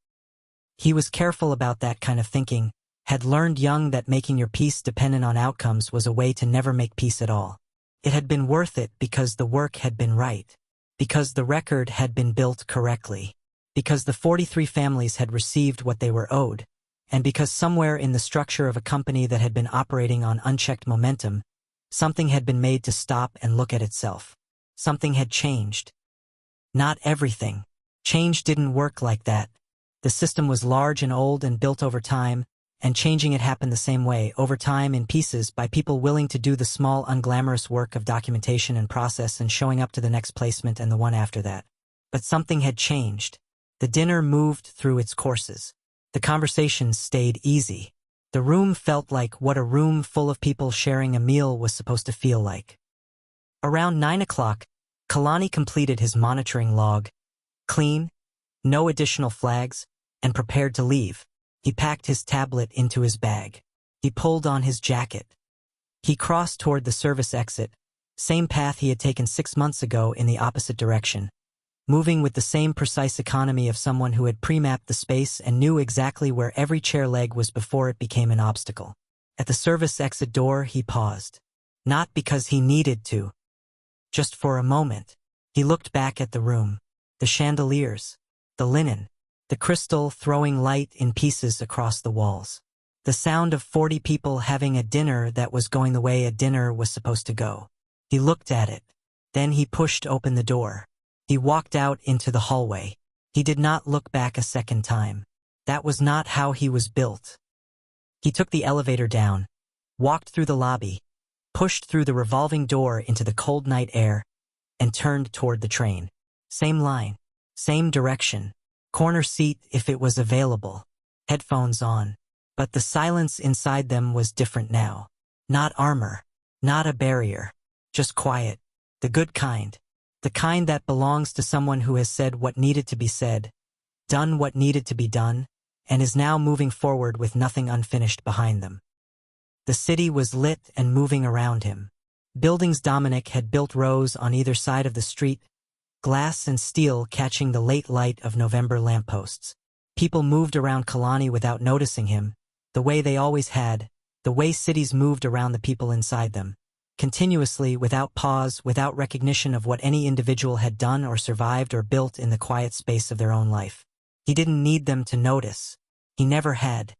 [SPEAKER 1] He was careful about that kind of thinking, had learned young that making your peace dependent on outcomes was a way to never make peace at all. It had been worth it because the work had been right. Because the record had been built correctly. Because the 43 families had received what they were owed. And because somewhere in the structure of a company that had been operating on unchecked momentum, something had been made to stop and look at itself. Something had changed. Not everything. Change didn't work like that. The system was large and old and built over time, and changing it happened the same way, over time in pieces by people willing to do the small unglamorous work of documentation and process and showing up to the next placement and the one after that. But something had changed. The dinner moved through its courses. The conversations stayed easy. The room felt like what a room full of people sharing a meal was supposed to feel like. Around 9 o'clock, Kelani completed his monitoring log, clean, no additional flags, and prepared to leave. He packed his tablet into his bag. He pulled on his jacket. He crossed toward the service exit, same path he had taken 6 months ago in the opposite direction, moving with the same precise economy of someone who had pre-mapped the space and knew exactly where every chair leg was before it became an obstacle. At the service exit door, he paused. Not because he needed to. Just for a moment. He looked back at the room. The chandeliers. The linen. The crystal throwing light in pieces across the walls. The sound of 40 people having a dinner that was going the way a dinner was supposed to go. He looked at it. Then he pushed open the door. He walked out into the hallway. He did not look back a second time. That was not how he was built. He took the elevator down, walked through the lobby, pushed through the revolving door into the cold night air, and turned toward the train. Same line, same direction, corner seat if it was available, headphones on. But the silence inside them was different now. Not armor, not a barrier, just quiet, the good kind. The kind that belongs to someone who has said what needed to be said, done what needed to be done, and is now moving forward with nothing unfinished behind them. The city was lit and moving around him. Buildings Dominic had built rows on either side of the street, glass and steel catching the late light of November lampposts. People moved around Kalani without noticing him, the way they always had, the way cities moved around the people inside them. Continuously, without pause, without recognition of what any individual had done or survived or built in the quiet space of their own life. He didn't need them to notice. He never had.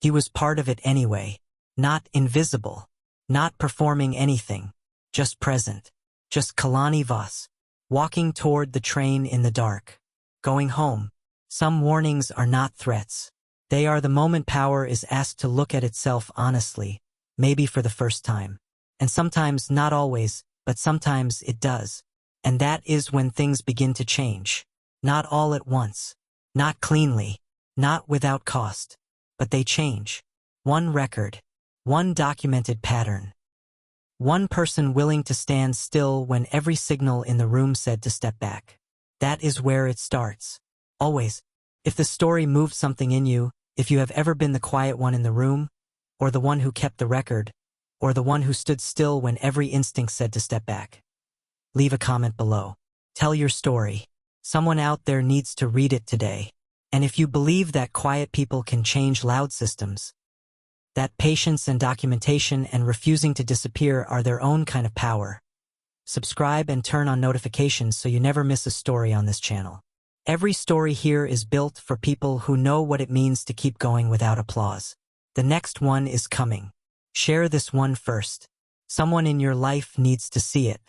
[SPEAKER 1] He was part of it anyway. Not invisible. Not performing anything. Just present. Just Kalani Voss. Walking toward the train in the dark. Going home. Some warnings are not threats. They are the moment power is asked to look at itself honestly, maybe for the first time. And sometimes, not always, but sometimes it does. And that is when things begin to change. Not all at once. Not cleanly. Not without cost. But they change. One record. One documented pattern. One person willing to stand still when every signal in the room said to step back. That is where it starts. Always. If the story moved something in you, if you have ever been the quiet one in the room, or the one who kept the record, or the one who stood still when every instinct said to step back. Leave a comment below. Tell your story. Someone out there needs to read it today. And if you believe that quiet people can change loud systems, that patience and documentation and refusing to disappear are their own kind of power, subscribe and turn on notifications so you never miss a story on this channel. Every story here is built for people who know what it means to keep going without applause. The next one is coming. Share this one first. Someone in your life needs to see it.